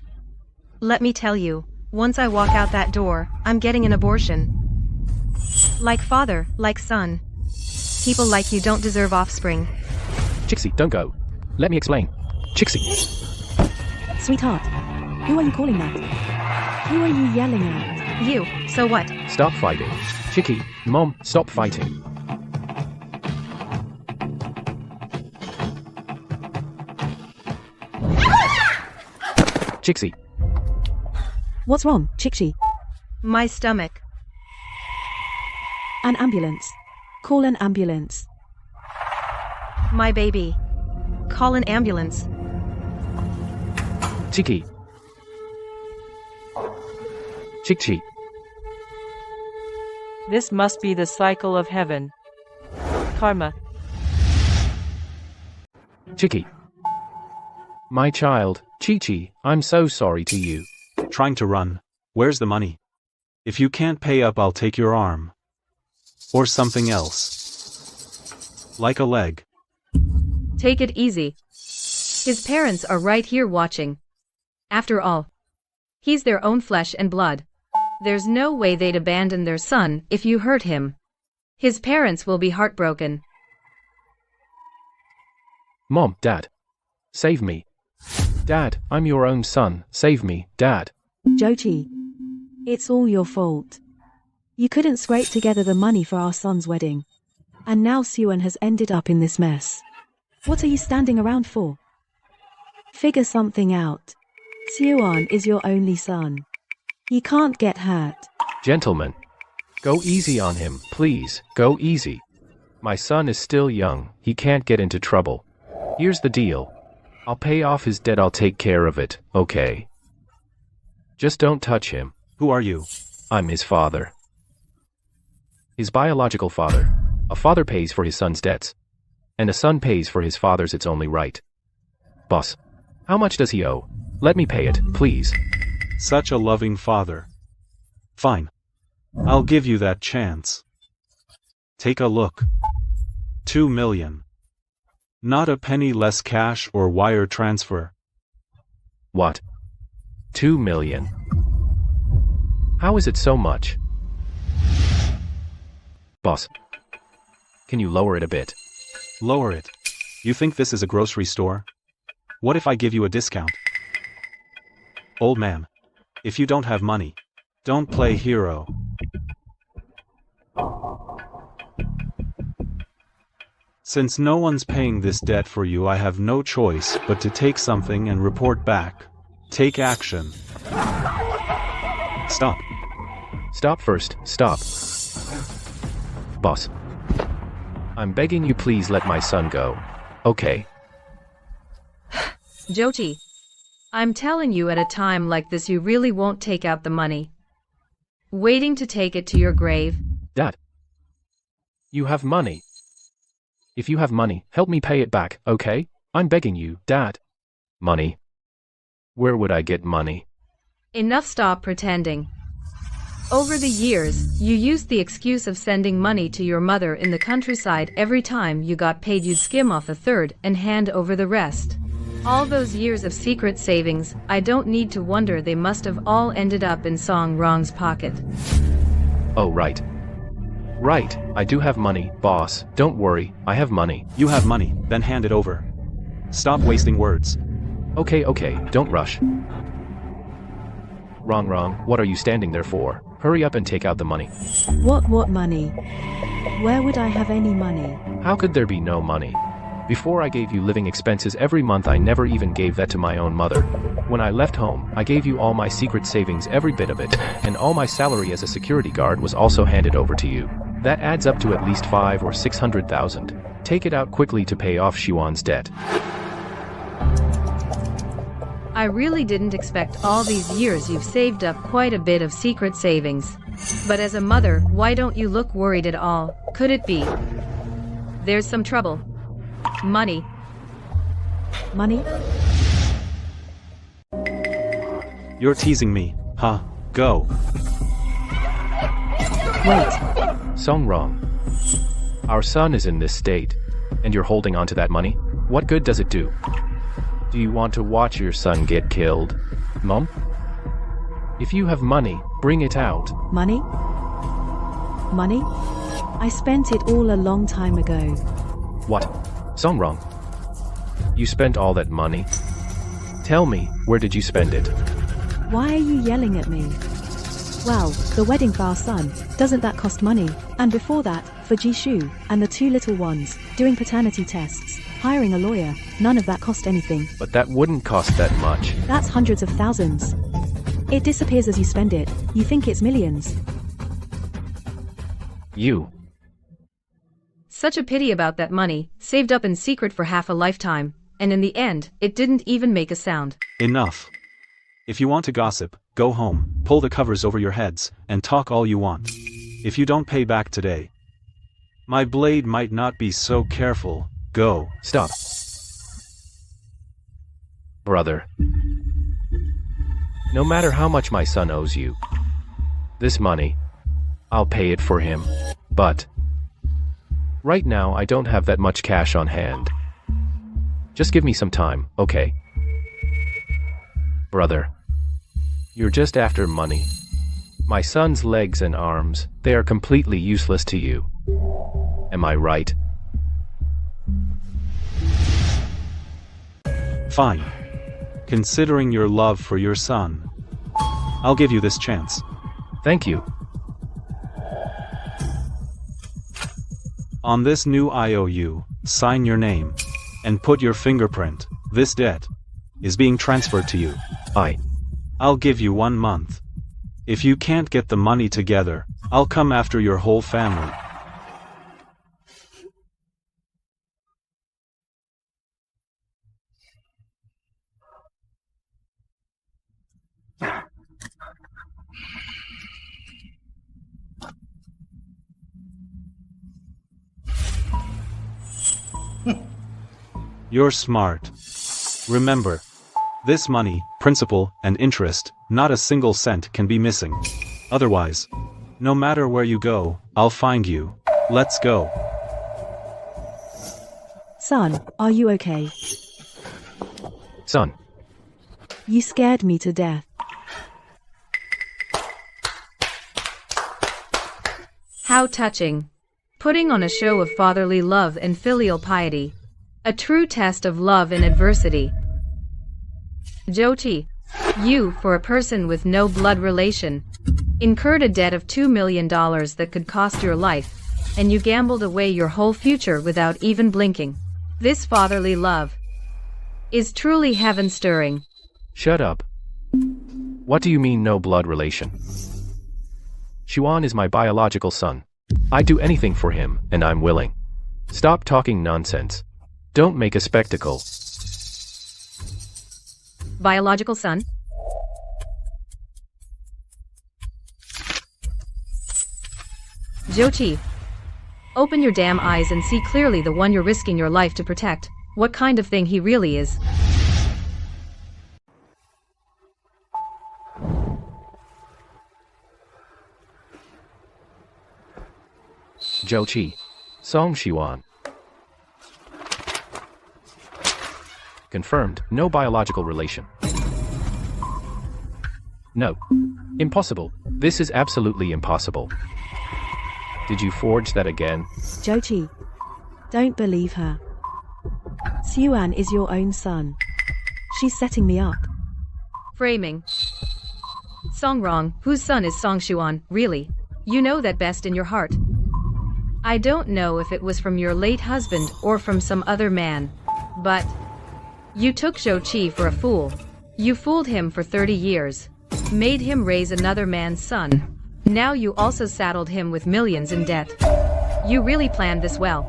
Let me tell you, once I walk out that door, I'm getting an abortion. Like father, like son. People like you don't deserve offspring. Chixie, don't go. Let me explain. Chixie. Sweetheart, who are you calling that? Who are you yelling at? You, so what? Stop fighting. Chicky, Mom, stop fighting. Chixie. What's wrong, Chixie? My stomach. An ambulance. Call an ambulance. My baby. Call an ambulance. Chiki. Chikchi. This must be the cycle of heaven. Karma. Chiki. My child, Chi-Chi, I'm so sorry to you. Trying to run. Where's the money? If you can't pay up, I'll take your arm. Or something else. Like a leg. Take it easy. His parents are right here watching. After all, he's their own flesh and blood. There's no way they'd abandon their son if you hurt him. His parents will be heartbroken. Mom, Dad. Save me. Dad, I'm your own son. Save me, Dad. Jochi. It's all your fault. You couldn't scrape together the money for our son's wedding. And now Suan has ended up in this mess. What are you standing around for? Figure something out. Suan is your only son. He can't get hurt. Gentlemen. Go easy on him, please. Go easy. My son is still young. He can't get into trouble. Here's the deal. I'll pay off his debt. I'll take care of it, okay? Just don't touch him. Who are you? I'm his father. His biological father. A father pays for his son's debts. And a son pays for his father's. It's only right. Boss, how much does he owe? Let me pay it, please. Such a loving father. Fine. I'll give you that chance. Take a look. 2 million. Not a penny less cash or wire transfer. What? 2 million? How is it so much? Boss, can you lower it a bit? Lower it? You think this is a grocery store? What if I give you a discount? Old man, if you don't have money, don't play hero. Since no one's paying this debt for you, I have no choice but to take something and report back. Take action. Stop. Stop first, stop. Boss, I'm begging you, please let my son go. Okay. Jochi, I'm telling you, at a time like this you really won't take out the money. Waiting to take it to your grave. Dad, you have money. If you have money, help me pay it back, okay? I'm begging you, Dad. Money? Where would I get money? Enough, stop pretending. Over the years, you used the excuse of sending money to your mother in the countryside. Every time you got paid, you'd skim off a third and hand over the rest. All those years of secret savings, I don't need to wonder they must have all ended up in Song Rong's pocket. Oh, right. Right, I do have money, boss. Don't worry, I have money. You have money, then hand it over. Stop wasting words. Okay, don't rush. Wrong, what are you standing there for? Hurry up and take out the money. What money? Where would I have any money? How could there be no money? Before I gave you living expenses every month, I never even gave that to my own mother. When I left home, I gave you all my secret savings, every bit of it, and all my salary as a security guard was also handed over to you. That adds up to at least 500,000 or 600,000. Take it out quickly to pay off Xuan's debt. I really didn't expect all these years you've saved up quite a bit of secret savings. But as a mother, why don't you look worried at all? Could it be there's some trouble? Money. Money? You're teasing me, huh? Go. Wait. Song Rong. Our son is in this state, and you're holding on to that money? What good does it do? Do you want to watch your son get killed, Mom? If you have money, bring it out. Money? Money? I spent it all a long time ago. What? Song Rong? You spent all that money? Tell me, where did you spend it? Why are you yelling at me? Well, the wedding for our son, doesn't that cost money? And before that, for Jishu, and the 2 little ones, doing paternity tests, hiring a lawyer, none of that cost anything. But that wouldn't cost that much. That's hundreds of thousands. It disappears as you spend it. You think it's millions. You. Such a pity about that money, saved up in secret for half a lifetime, and in the end, it didn't even make a sound. Enough. If you want to gossip, go home, pull the covers over your heads, and talk all you want. If you don't pay back today, my blade might not be so careful. Go. Stop. Brother. No matter how much my son owes you, this money, I'll pay it for him. But right now I don't have that much cash on hand. Just give me some time, okay? Brother, you're just after money. My son's legs and arms, they are completely useless to you. Am I right? Fine. Considering your love for your son, I'll give you this chance. Thank you. On this new IOU, sign your name and put your fingerprint. This debt is being transferred to you. I'll give you 1 month. If you can't get the money together, I'll come after your whole family. You're smart. Remember, this money, principal, and interest, not a single cent can be missing. Otherwise, no matter where you go, I'll find you. Let's go. Son, are you okay? Son. You scared me to death. How touching. Putting on a show of fatherly love and filial piety. A true test of love in adversity. Jyoti, you, for a person with no blood relation, incurred a debt of $2 million that could cost your life, and you gambled away your whole future without even blinking. This fatherly love is truly heaven-stirring. Shut up. What do you mean no blood relation? Xuan is my biological son. I'd do anything for him, and I'm willing. Stop talking nonsense. Don't make a spectacle. Biological son? Jyoti, open your damn eyes and see clearly the one you're risking your life to protect, what kind of thing he really is. Jyoti. Song Xuan. Confirmed, no biological relation. No. Impossible. This is absolutely impossible. Did you forge that again? Jyoti, don't believe her. Xuan is your own son. She's setting me up. Framing. Song wrong, whose son is Song Xuan, really? You know that best in your heart. I don't know if it was from your late husband or from some other man, but you took Zhou Qi for a fool. You fooled him for 30 years. Made him raise another man's son. Now you also saddled him with millions in debt. You really planned this well.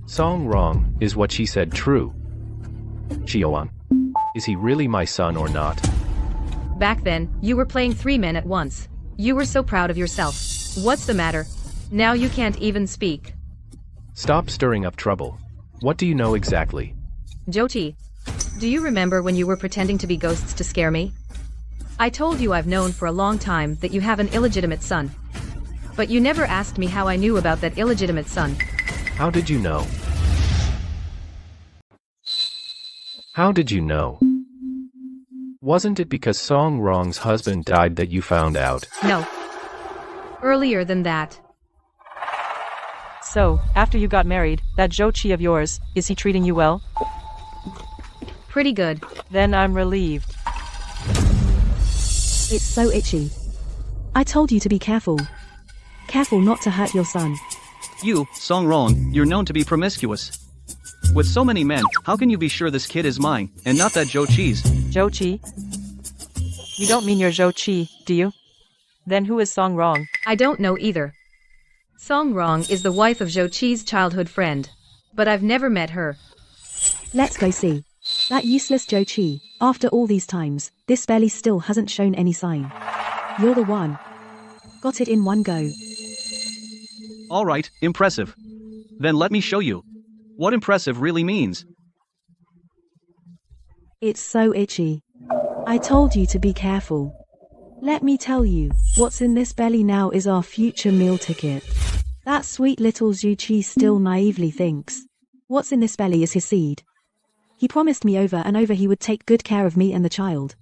Song wrong, is what she said true? Xuan. Is he really my son or not? Back then, you were playing 3 men at once. You were so proud of yourself. What's the matter? Now you can't even speak. Stop stirring up trouble. What do you know exactly? Jyoti, do you remember when you were pretending to be ghosts to scare me? I told you I've known for a long time that you have an illegitimate son. But you never asked me how I knew about that illegitimate son. How did you know? How did you know? Wasn't it because Song Rong's husband died that you found out? No. Earlier than that. So, after you got married, that Zhou Qi of yours, is he treating you well? Pretty good. Then I'm relieved. It's so itchy. I told you to be careful. Careful not to hurt your son. You, Song Rong, you're known to be promiscuous. With so many men, how can you be sure this kid is mine, and not that Zhou Qi's? Zhou Qi? You don't mean you're Zhou Qi, do you? Then who is Song Rong? I don't know either. Song Rong is the wife of Zhou Qi's childhood friend. But I've never met her. Let's go see. That useless Zhou Qi, after all these times, this belly still hasn't shown any sign. You're the one. Got it in one go. Alright, impressive. Then let me show you what impressive really means. It's so itchy. I told you to be careful. Let me tell you, what's in this belly now is our future meal ticket. That sweet little Zhou Qi still naively thinks what's in this belly is his seed. He promised me over and over he would take good care of me and the child.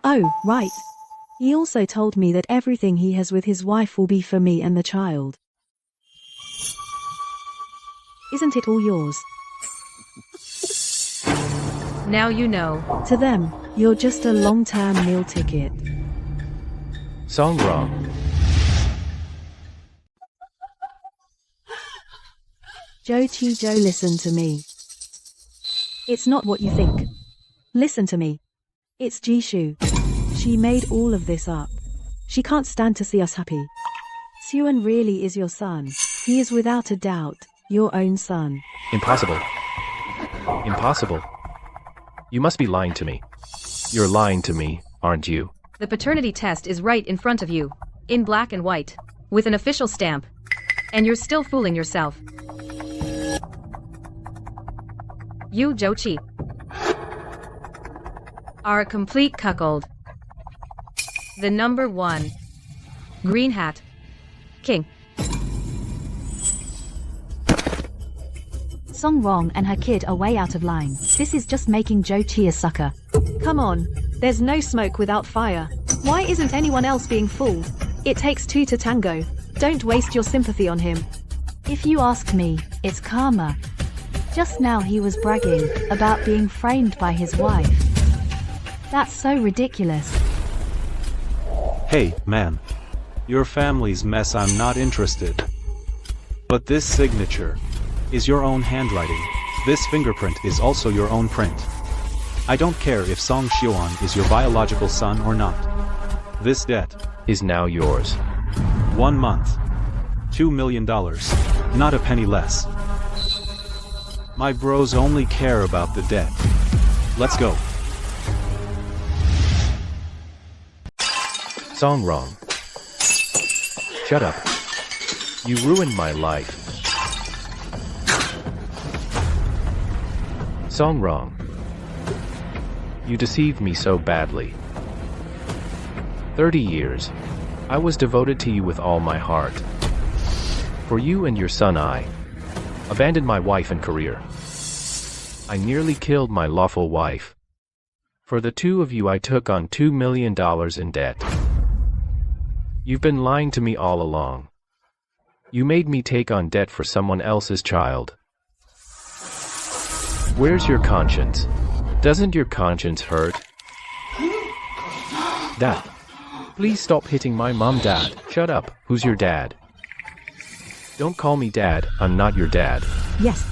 Oh, right. He also told me that everything he has with his wife will be for me and the child. Isn't it all yours? Now you know. To them, you're just a long-term meal ticket. Song Rong. Zhou Qi Zhou, listen to me. It's not what you think. Listen to me. It's Jishu. She made all of this up. She can't stand to see us happy. Xuan really is your son. He is without a doubt your own son. Impossible. Impossible. You must be lying to me. You're lying to me, aren't you? The paternity test is right in front of you, in black and white, with an official stamp. And you're still fooling yourself. You, Zhou Qi, are a complete cuckold. The number one green hat king. Song Rong and her kid are way out of line. This is just making Zhou Qi a sucker. Come on, there's no smoke without fire. Why isn't anyone else being fooled? It takes two to tango. Don't waste your sympathy on him. If you ask me, it's karma. Just now he was bragging about being framed by his wife. That's so ridiculous. Hey, man. Your family's mess, I'm not interested. But this signature is your own handwriting. This fingerprint is also your own print. I don't care if Song Xuan is your biological son or not. This debt is now yours. 1 month. $2 million. Not a penny less. My bros only care about the debt. Let's go. Song Rong. Shut up. You ruined my life. Song Rong. You deceived me so badly. 30 years. I was devoted to you with all my heart. For you and your son I abandoned my wife and career. I nearly killed my lawful wife. For the two of you I took on $2 million in debt. You've been lying to me all along. You made me take on debt for someone else's child. Where's your conscience? Doesn't your conscience hurt? Dad. Please stop hitting my mom, Dad. Shut up. Who's your dad? Don't call me Dad. I'm not your dad. Yes.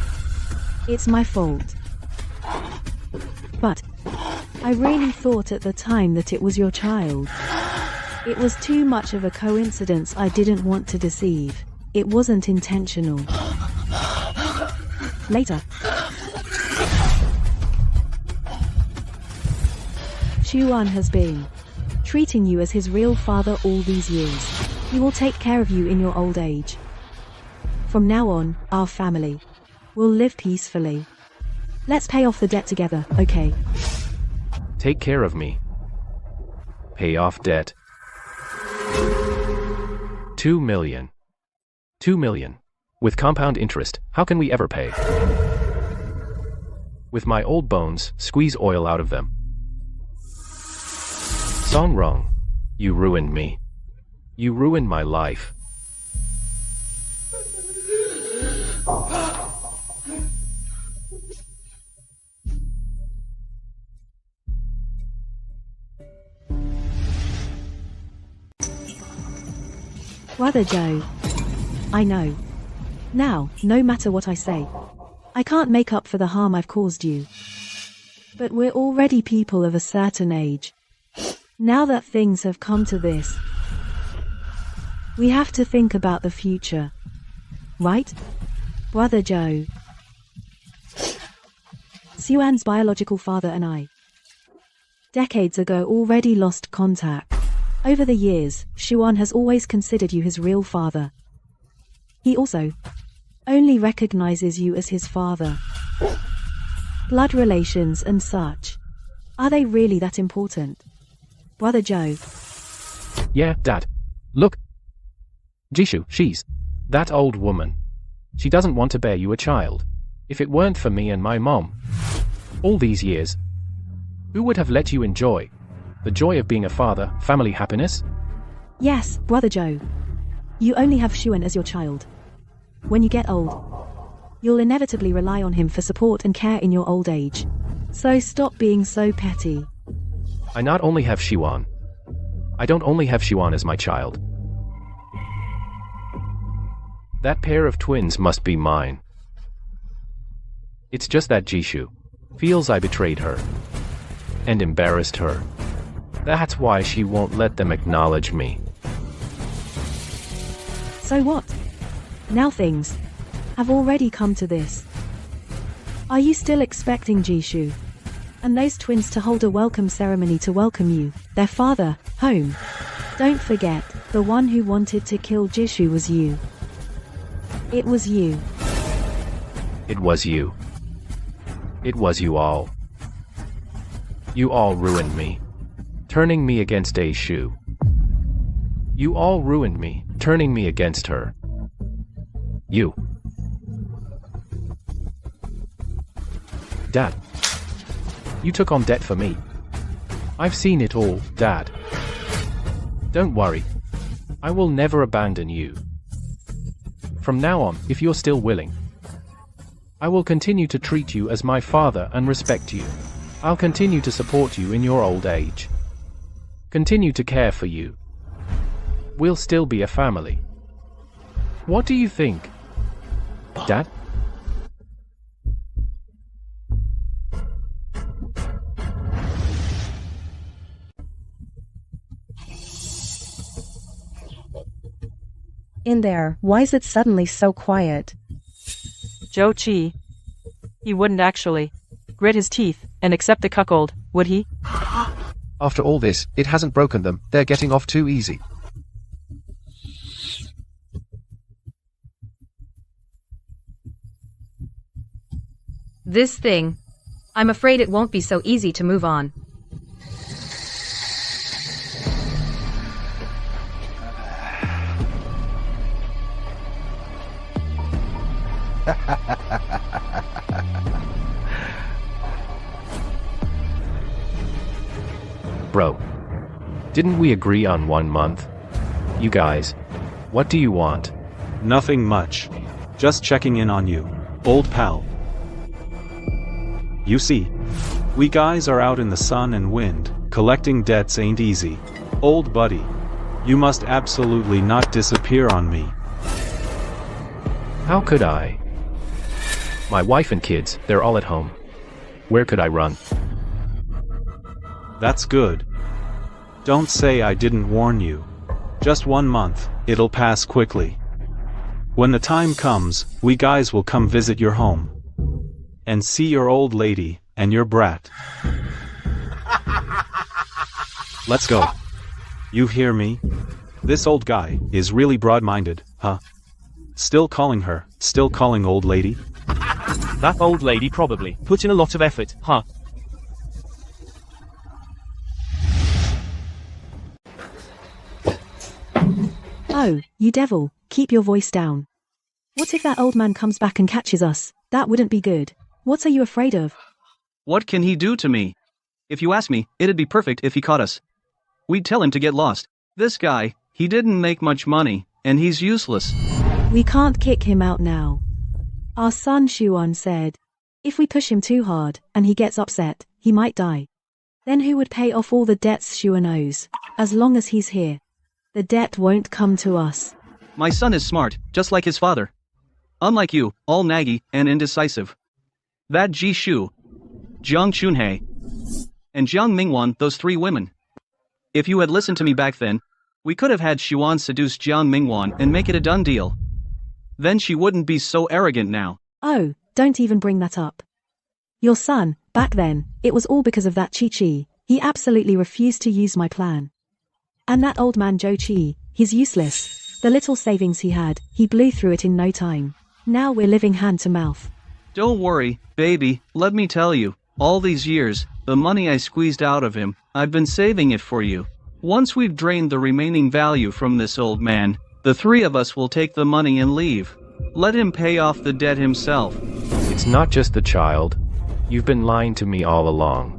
It's my fault. But I really thought at the time that it was your child. It was too much of a coincidence. I didn't want to deceive. It wasn't intentional. Later. Xuan has been treating you as his real father all these years. He will take care of you in your old age. From now on, our family will live peacefully. Let's pay off the debt together, okay? Take care of me. Pay off debt. 2 million. 2 million. With compound interest, how can we ever pay? With my old bones, squeeze oil out of them. Song Rong, you ruined me. You ruined my life. Brother Joe. I know. Now, no matter what I say, I can't make up for the harm I've caused you. But we're already people of a certain age. Now that things have come to this, we have to think about the future. Right? Brother Joe. Xuan's biological father and I, decades ago, already lost contact. Over the years, Xuan has always considered you his real father. He also only recognizes you as his father. Blood relations and such. Are they really that important? Brother Joe. Yeah, Dad. Look. Jishu, she's that old woman. She doesn't want to bear you a child. If it weren't for me and my mom, all these years, who would have let you enjoy the joy of being a father, family happiness? Yes, Brother Joe. You only have Xuan as your child. When you get old, you'll inevitably rely on him for support and care in your old age. So stop being so petty. I not only have Xuan. I don't only have Xuan as my child. That pair of twins must be mine. It's just that Jishu feels I betrayed her and embarrassed her. That's why she won't let them acknowledge me. So what? Now things have already come to this. Are you still expecting Jishu and those twins to hold a welcome ceremony to welcome you, their father, home? Don't forget, the one who wanted to kill Jishu was you. It was you. It was you. It was you all. You all ruined me, turning me against Aishu. You all ruined me, turning me against her. You. Dad. You took on debt for me. I've seen it all, Dad. Don't worry. I will never abandon you. From now on, if you're still willing, I will continue to treat you as my father and respect you. I'll continue to support you in your old age. Continue to care for you. We'll still be a family. What do you think, Dad? In there, why is it suddenly so quiet? Zhou Qi. He wouldn't actually grit his teeth and accept the cuckold, would he? After all this, it hasn't broken them. They're getting off too easy. This thing. I'm afraid it won't be so easy to move on. Bro. Didn't we agree on 1 month? You guys. What do you want? Nothing much. Just checking in on you, old pal. You see, we guys are out in the sun and wind, collecting debts ain't easy. Old buddy. You must absolutely not disappear on me. How could I? My wife and kids, they're all at home. Where could I run? That's good. Don't say I didn't warn you. Just 1 month, it'll pass quickly. When the time comes, we guys will come visit your home. And see your old lady, and your brat. Let's go. You hear me? This old guy is really broad-minded, huh? Still calling her, still calling old lady? That old lady probably put in a lot of effort, huh? Oh, you devil, keep your voice down. What if that old man comes back and catches us? That wouldn't be good. What are you afraid of? What can he do to me? If you ask me, it'd be perfect if he caught us. We'd tell him to get lost. This guy, he didn't make much money, and he's useless. We can't kick him out now. Our son Xuan said, if we push him too hard, and he gets upset, he might die. Then who would pay off all the debts Xuan owes? As long as he's here, the debt won't come to us. My son is smart, just like his father. Unlike you, all naggy and indecisive. That Ji Shu, Jiang Chunhei, and Jiang Mingwan, those 3 women. If you had listened to me back then, we could have had Xuan seduce Jiang Mingwan and make it a done deal. Then she wouldn't be so arrogant now. Oh, don't even bring that up. Your son, back then, it was all because of that Chi-Chi. He absolutely refused to use my plan. And that old man Joe Chi, he's useless. The little savings he had, he blew through it in no time. Now we're living hand to mouth. Don't worry, baby, let me tell you, all these years, the money I squeezed out of him, I've been saving it for you. Once we've drained the remaining value from this old man, the three of us will take the money and leave. Let him pay off the debt himself. It's not just the child. You've been lying to me all along.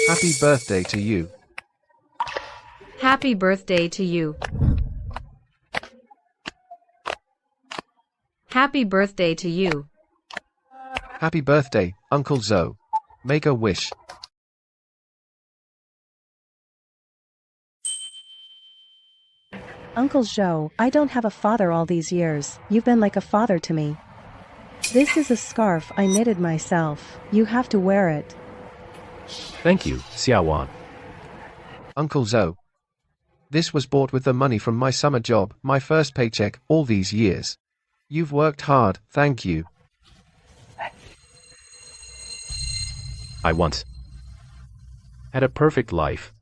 Happy birthday to you. Happy birthday to you. Happy birthday to you. Happy birthday, Uncle Zoe. Make a wish. Uncle Zhou, I don't have a father all these years. You've been like a father to me. This is a scarf I knitted myself. You have to wear it. Thank you, Xiaowan. Uncle Zoe. This was bought with the money from my summer job, my first paycheck, all these years. You've worked hard, thank you. I once had a perfect life.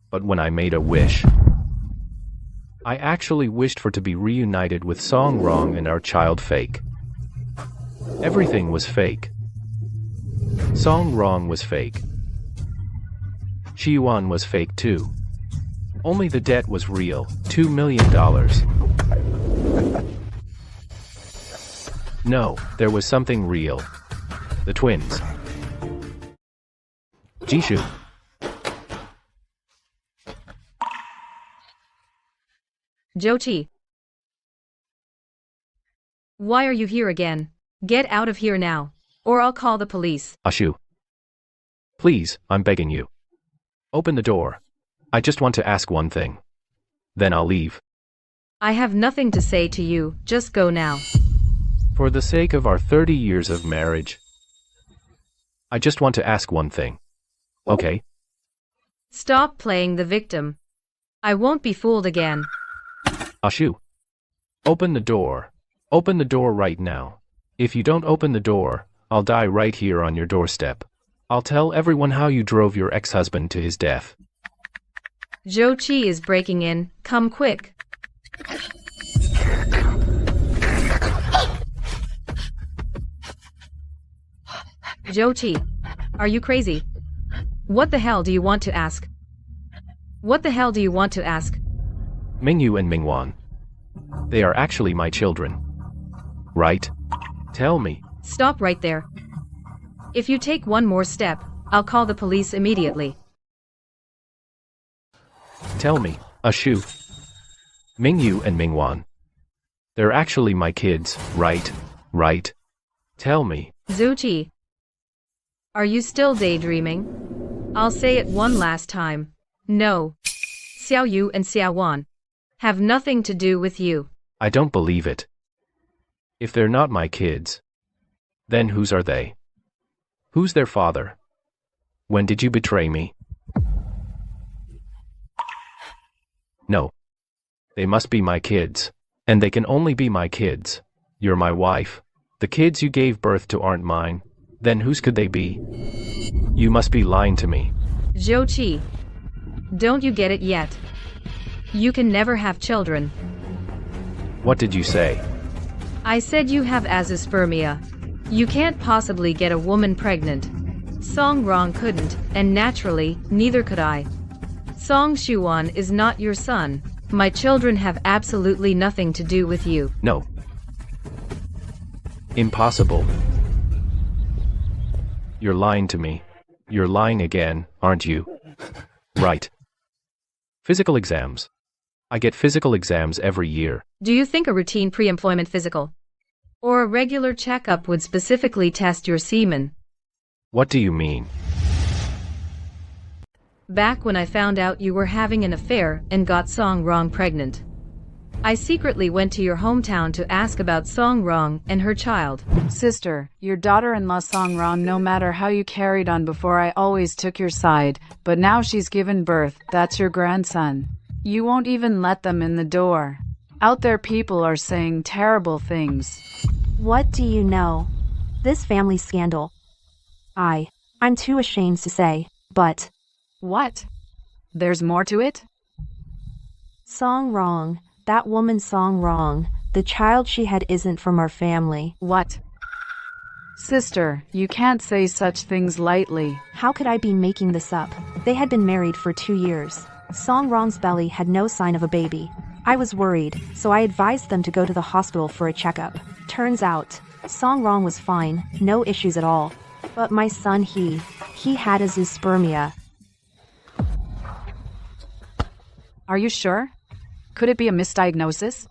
But when I made a wish, I actually wished for to be reunited with Song Rong and our child Fake. Everything was fake. Song Rong was fake. Yuan was fake too. Only the debt was real, $2 million. No, there was something real. The twins. Jishu. Jochi. Why are you here again? Get out of here now, or I'll call the police. Ashu. Please, I'm begging you. Open the door. I just want to ask one thing. Then I'll leave. I have nothing to say to you, just go now. For the sake of our 30 years of marriage, I just want to ask one thing. Okay? Stop playing the victim. I won't be fooled again. Ashu. Open the door. Open the door right now. If you don't open the door, I'll die right here on your doorstep. I'll tell everyone how you drove your ex-husband to his death. Zhou Qi is breaking in, come quick. Zhou Qi, are you crazy? What the hell do you want to ask? What the hell do you want to ask? Mingyu and Mingwan. They are actually my children. Right? Tell me. Stop right there. If you take one more step, I'll call the police immediately. Tell me, Ashu. Mingyu and Mingwan. They're actually my kids, right? Right? Tell me. Zuchi. Are you still daydreaming? I'll say it one last time. No. Xiao Yu and Xiao Wan have nothing to do with you. I don't believe it. If they're not my kids, then whose are they? Who's their father? When did you betray me? No. They must be my kids. And they can only be my kids. You're my wife. The kids you gave birth to aren't mine. Then whose could they be? You must be lying to me. Zhou Qi. Don't you get it yet? You can never have children. What did you say? I said you have azoospermia. You can't possibly get a woman pregnant. Song Rong couldn't, and naturally, neither could I. Song Xuan is not your son. My children have absolutely nothing to do with you. No. Impossible. You're lying to me. You're lying again, aren't you? Right. Physical exams. I get physical exams every year. Do you think a routine pre-employment physical or a regular checkup would specifically test your semen? What do you mean? Back when I found out you were having an affair and got Song Rong pregnant. I secretly went to your hometown to ask about Song Rong and her child. Sister, your daughter-in-law Song Rong, no matter how you carried on before, I always took your side, but now she's given birth, that's your grandson. You won't even let them in the door. Out there people are saying terrible things. What do you know? This family scandal. I'm too ashamed to say, but... What? There's more to it? Song Rong, that woman Song Rong, the child she had isn't from our family. What? Sister, you can't say such things lightly. How could I be making this up? They had been married for 2 years. Song Rong's belly had no sign of a baby. I was worried, so I advised them to go to the hospital for a checkup. Turns out, Song Rong was fine, no issues at all. But my son, he had a zoospermia. Are you sure? Could it be a misdiagnosis?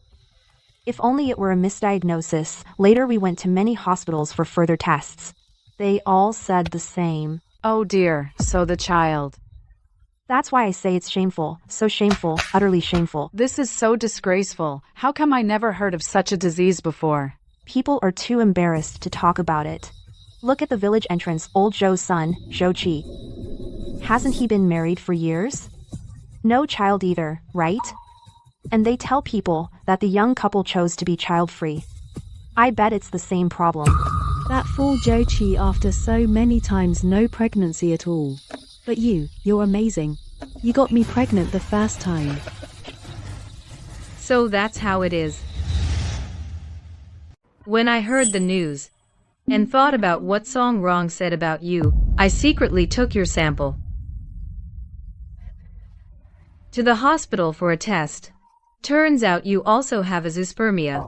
If only it were a misdiagnosis. Later we went to many hospitals for further tests. They all said the same. Oh dear, so the child. That's why I say it's shameful, so shameful, utterly shameful. This is so disgraceful. How come I never heard of such a disease before? People are too embarrassed to talk about it. Look at the village entrance, old Zhou's son, Zhou Qi. Hasn't he been married for years? No child either, right? And they tell people that the young couple chose to be child-free. I bet it's the same problem. That fool Zhou Qi after so many times no pregnancy at all. But you're amazing. You got me pregnant the first time. So that's how it is. When I heard the news and thought about what Song Rong said about you, I secretly took your sample to the hospital for a test. Turns out you also have a zoospermia.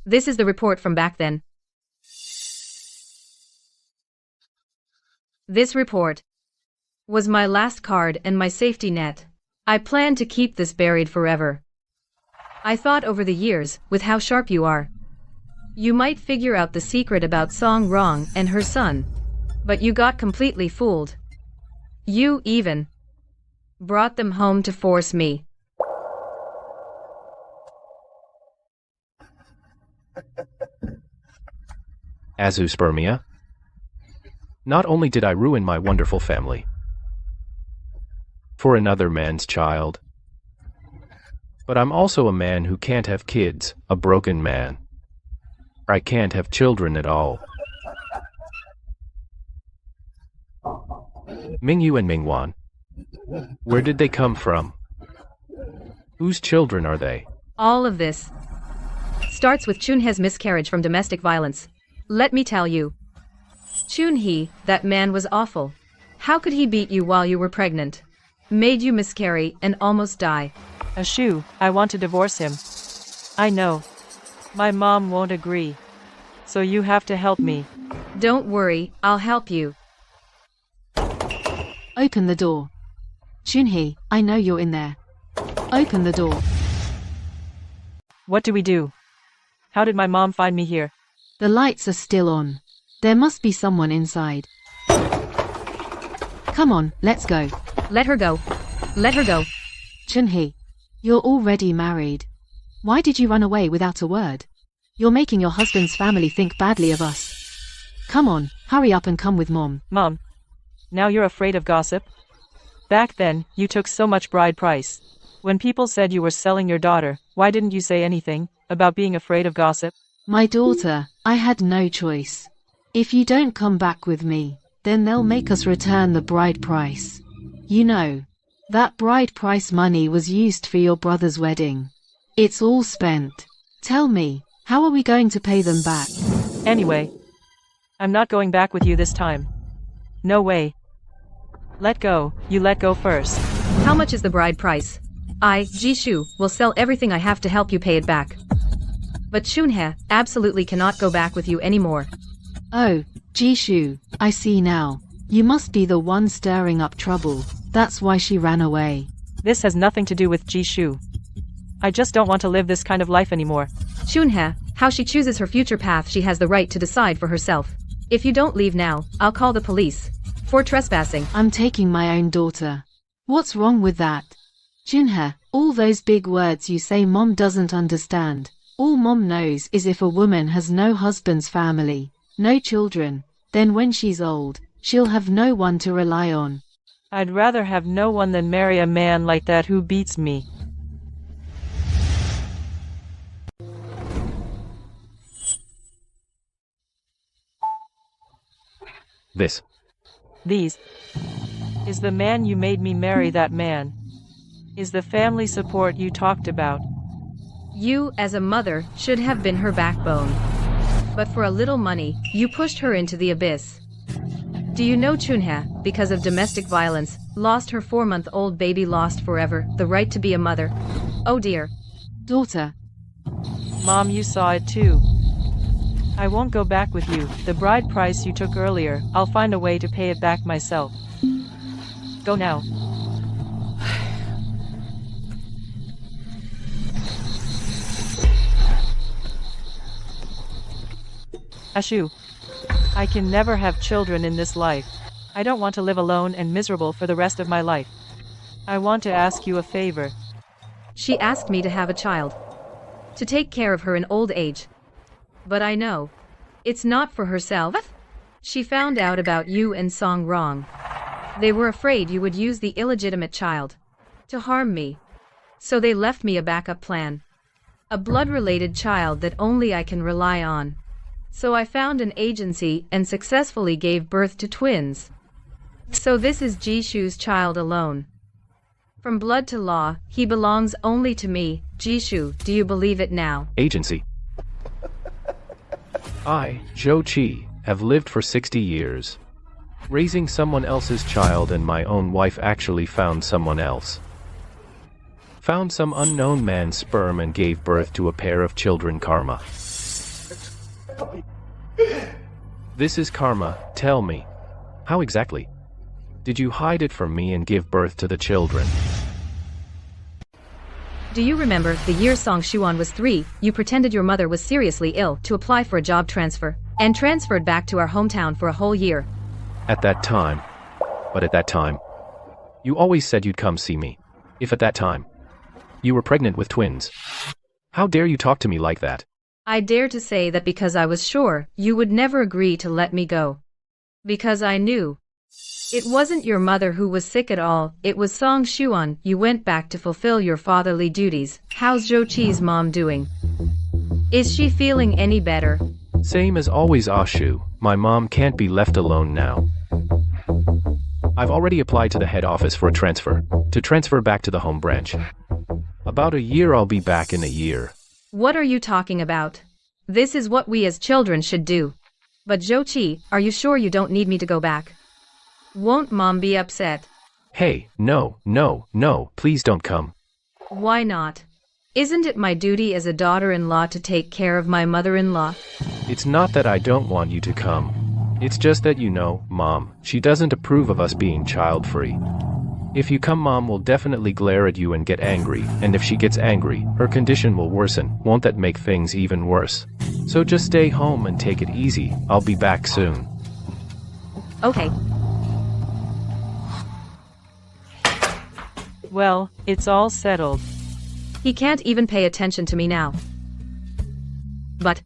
This is the report from back then. This report was my last card and my safety net. I plan to keep this buried forever. I thought over the years, with how sharp you are, you might figure out the secret about Song Rong and her son. But you got completely fooled. You even brought them home to force me. Azoospermia? Not only did I ruin my wonderful family for another man's child, but I'm also a man who can't have kids, a broken man. I can't have children at all. Mingyu and Mingwan, where did they come from? Whose children are they? All of this starts with Chunhe's miscarriage from domestic violence. Let me tell you, Chunhe, that man was awful. How could he beat you while you were pregnant? Made you miscarry and almost die. Ashu, I want to divorce him. I know. My mom won't agree. So you have to help me. Don't worry, I'll help you. Open the door. Chunhe, I know you're in there. Open the door. What do we do? How did my mom find me here? The lights are still on. There must be someone inside. Come on, let's go. Let her go. Let her go. Chunhe, you're already married. Why did you run away without a word? You're making your husband's family think badly of us. Come on, hurry up and come with Mom. Mom, now you're afraid of gossip? Back then, you took so much bride price. When people said you were selling your daughter, why didn't you say anything about being afraid of gossip? My daughter, I had no choice. If you don't come back with me, then they'll make us return the bride price. You know, that bride price money was used for your brother's wedding. It's all spent. Tell me, how are we going to pay them back? Anyway, I'm not going back with you this time. No way. Let go, you let go first. How much is the bride price? I, Jishu, will sell everything I have to help you pay it back. But Chunhe absolutely cannot go back with you anymore. Oh, Jishu, I see now. You must be the one stirring up trouble. That's why she ran away. This has nothing to do with Jishu. I just don't want to live this kind of life anymore. Chunhe, How she chooses her future path she has the right to decide for herself. If you don't leave now, I'll call the police. For trespassing. I'm taking my own daughter. What's wrong with that? Junhe, all those big words you say Mom doesn't understand. All Mom knows is if a woman has no husband's family, no children, then when she's old, she'll have no one to rely on. I'd rather have no one than marry a man like that who beats me. These. Is the man you made me marry that man? Is the family support you talked about? You, as a mother, should have been her backbone. But for a little money, you pushed her into the abyss. Do you know Chunha, because of domestic violence, lost her 4-month-old baby, lost forever the right to be a mother? Oh dear. Daughter. Mom, you saw it too. I won't go back with you. The bride price you took earlier, I'll find a way to pay it back myself. Go now. Ashu. I can never have children in this life. I don't want to live alone and miserable for the rest of my life. I want to ask you a favor. She asked me to have a child. To take care of her in old age. But I know. It's not for herself. She found out about you and Song wrong. They were afraid you would use the illegitimate child to harm me. So they left me a backup plan. A blood-related child that only I can rely on. So I found an agency and successfully gave birth to twins. So this is Jishu's child alone. From blood to law, he belongs only to me. Jishu, do you believe it now? Agency. I, Zhou Qi, have lived for 60 years. Raising someone else's child, and my own wife actually found someone else. Found some unknown man's sperm and gave birth to a pair of children. Karma. This is karma, tell me. How exactly? Did you hide it from me and give birth to the children? Do you remember the year Song Xuan was 3, you pretended your mother was seriously ill to apply for a job transfer, and transferred back to our hometown for a whole year? At that time. But at that time. You always said you'd come see me. If at that time. You were pregnant with twins. How dare you talk to me like that? I dare to say that because I was sure you would never agree to let me go. Because I knew. It wasn't your mother who was sick at all, it was Song Xuan. You went back to fulfill your fatherly duties. How's Zhou Qi's mom doing? Is she feeling any better? Same as always, Ashu. My mom can't be left alone now. I've already applied to the head office for a transfer, to transfer back to the home branch. About a year, I'll be back in a year. What are you talking about? This is what we as children should do. But Zhou Qi, are you sure you don't need me to go back? Won't Mom be upset? Hey, no, please don't come. Why not? Isn't it my duty as a daughter-in-law to take care of my mother-in-law? It's not that I don't want you to come. It's just that Mom, she doesn't approve of us being child-free. If you come, Mom will definitely glare at you and get angry, and if she gets angry, her condition will worsen. Won't that make things even worse? So just stay home and take it easy. I'll be back soon. Okay. Well, it's all settled. He can't even pay attention to me now. But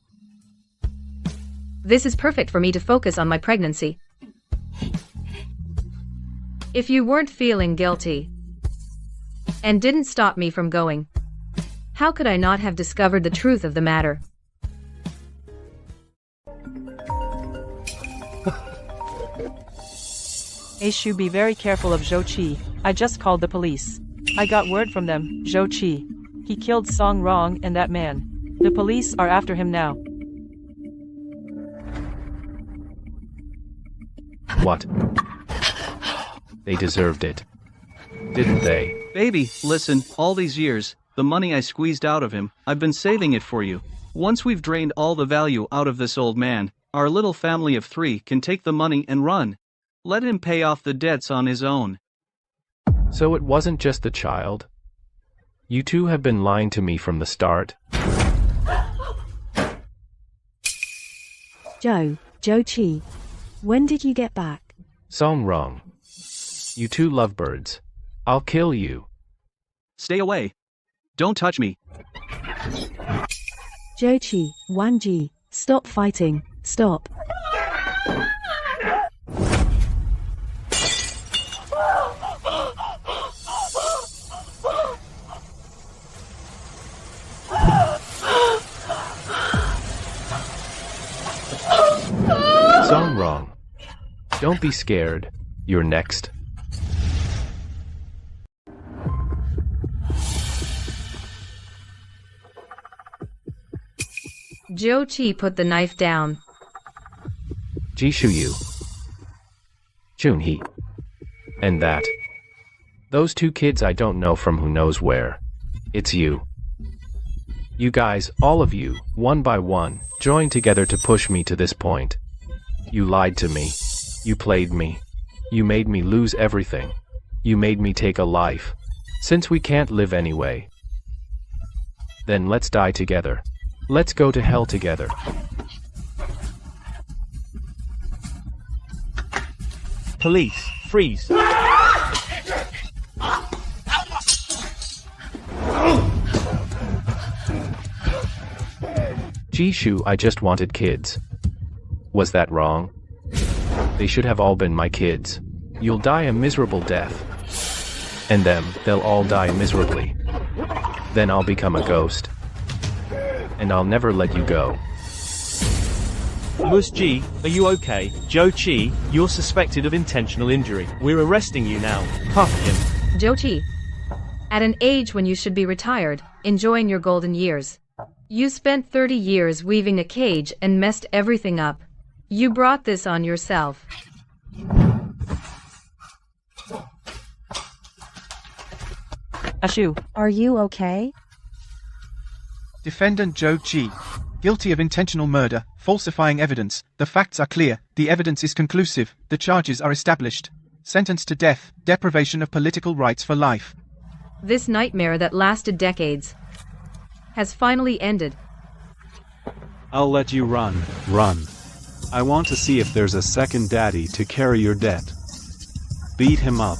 this is perfect for me to focus on my pregnancy. If you weren't feeling guilty and didn't stop me from going, how could I not have discovered the truth of the matter? Aishu, be very careful of Zhou Qi. I just called the police. I got word from them, Zhou Qi. He killed Song Rong and that man. The police are after him now. What? They deserved it. Didn't they? Baby, listen, all these years, the money I squeezed out of him, I've been saving it for you. Once we've drained all the value out of this old man, our little family of 3 can take the money and run. Let him pay off the debts on his own. So it wasn't just the child? You two have been lying to me from the start? Joe Chi. When did you get back? Song wrong. You two lovebirds. I'll kill you. Stay away. Don't touch me. Joe Chi, Wan Ji, stop fighting, stop. Song wrong. Don't be scared. You're next. Joe Chi put the knife down. Jishu you. Chunhee. And that. Those two kids I don't know from who knows where. It's you. You guys, all of you, one by one, joined together to push me to this point. You lied to me. You played me. You made me lose everything. You made me take a life. Since we can't live anyway, then let's die together. Let's go to hell together. Police, freeze. Jishu, I just wanted kids. Was that wrong? They should have all been my kids. You'll die a miserable death. And them, they'll all die miserably. Then I'll become a ghost. And I'll never let you go. Mus Ji, are you okay? Joe Chi, you're suspected of intentional injury. We're arresting you now. Cuff him. Joe Chi. At an age when you should be retired, enjoying your golden years. You spent 30 years weaving a cage and messed everything up. You brought this on yourself. Ashu. Are you okay? Defendant Joe Chi. Guilty of intentional murder, falsifying evidence. The facts are clear, the evidence is conclusive, the charges are established. Sentenced to death, deprivation of political rights for life. This nightmare that lasted decades has finally ended. I'll let you run. I want to see if there's a second daddy to carry your debt. Beat him up.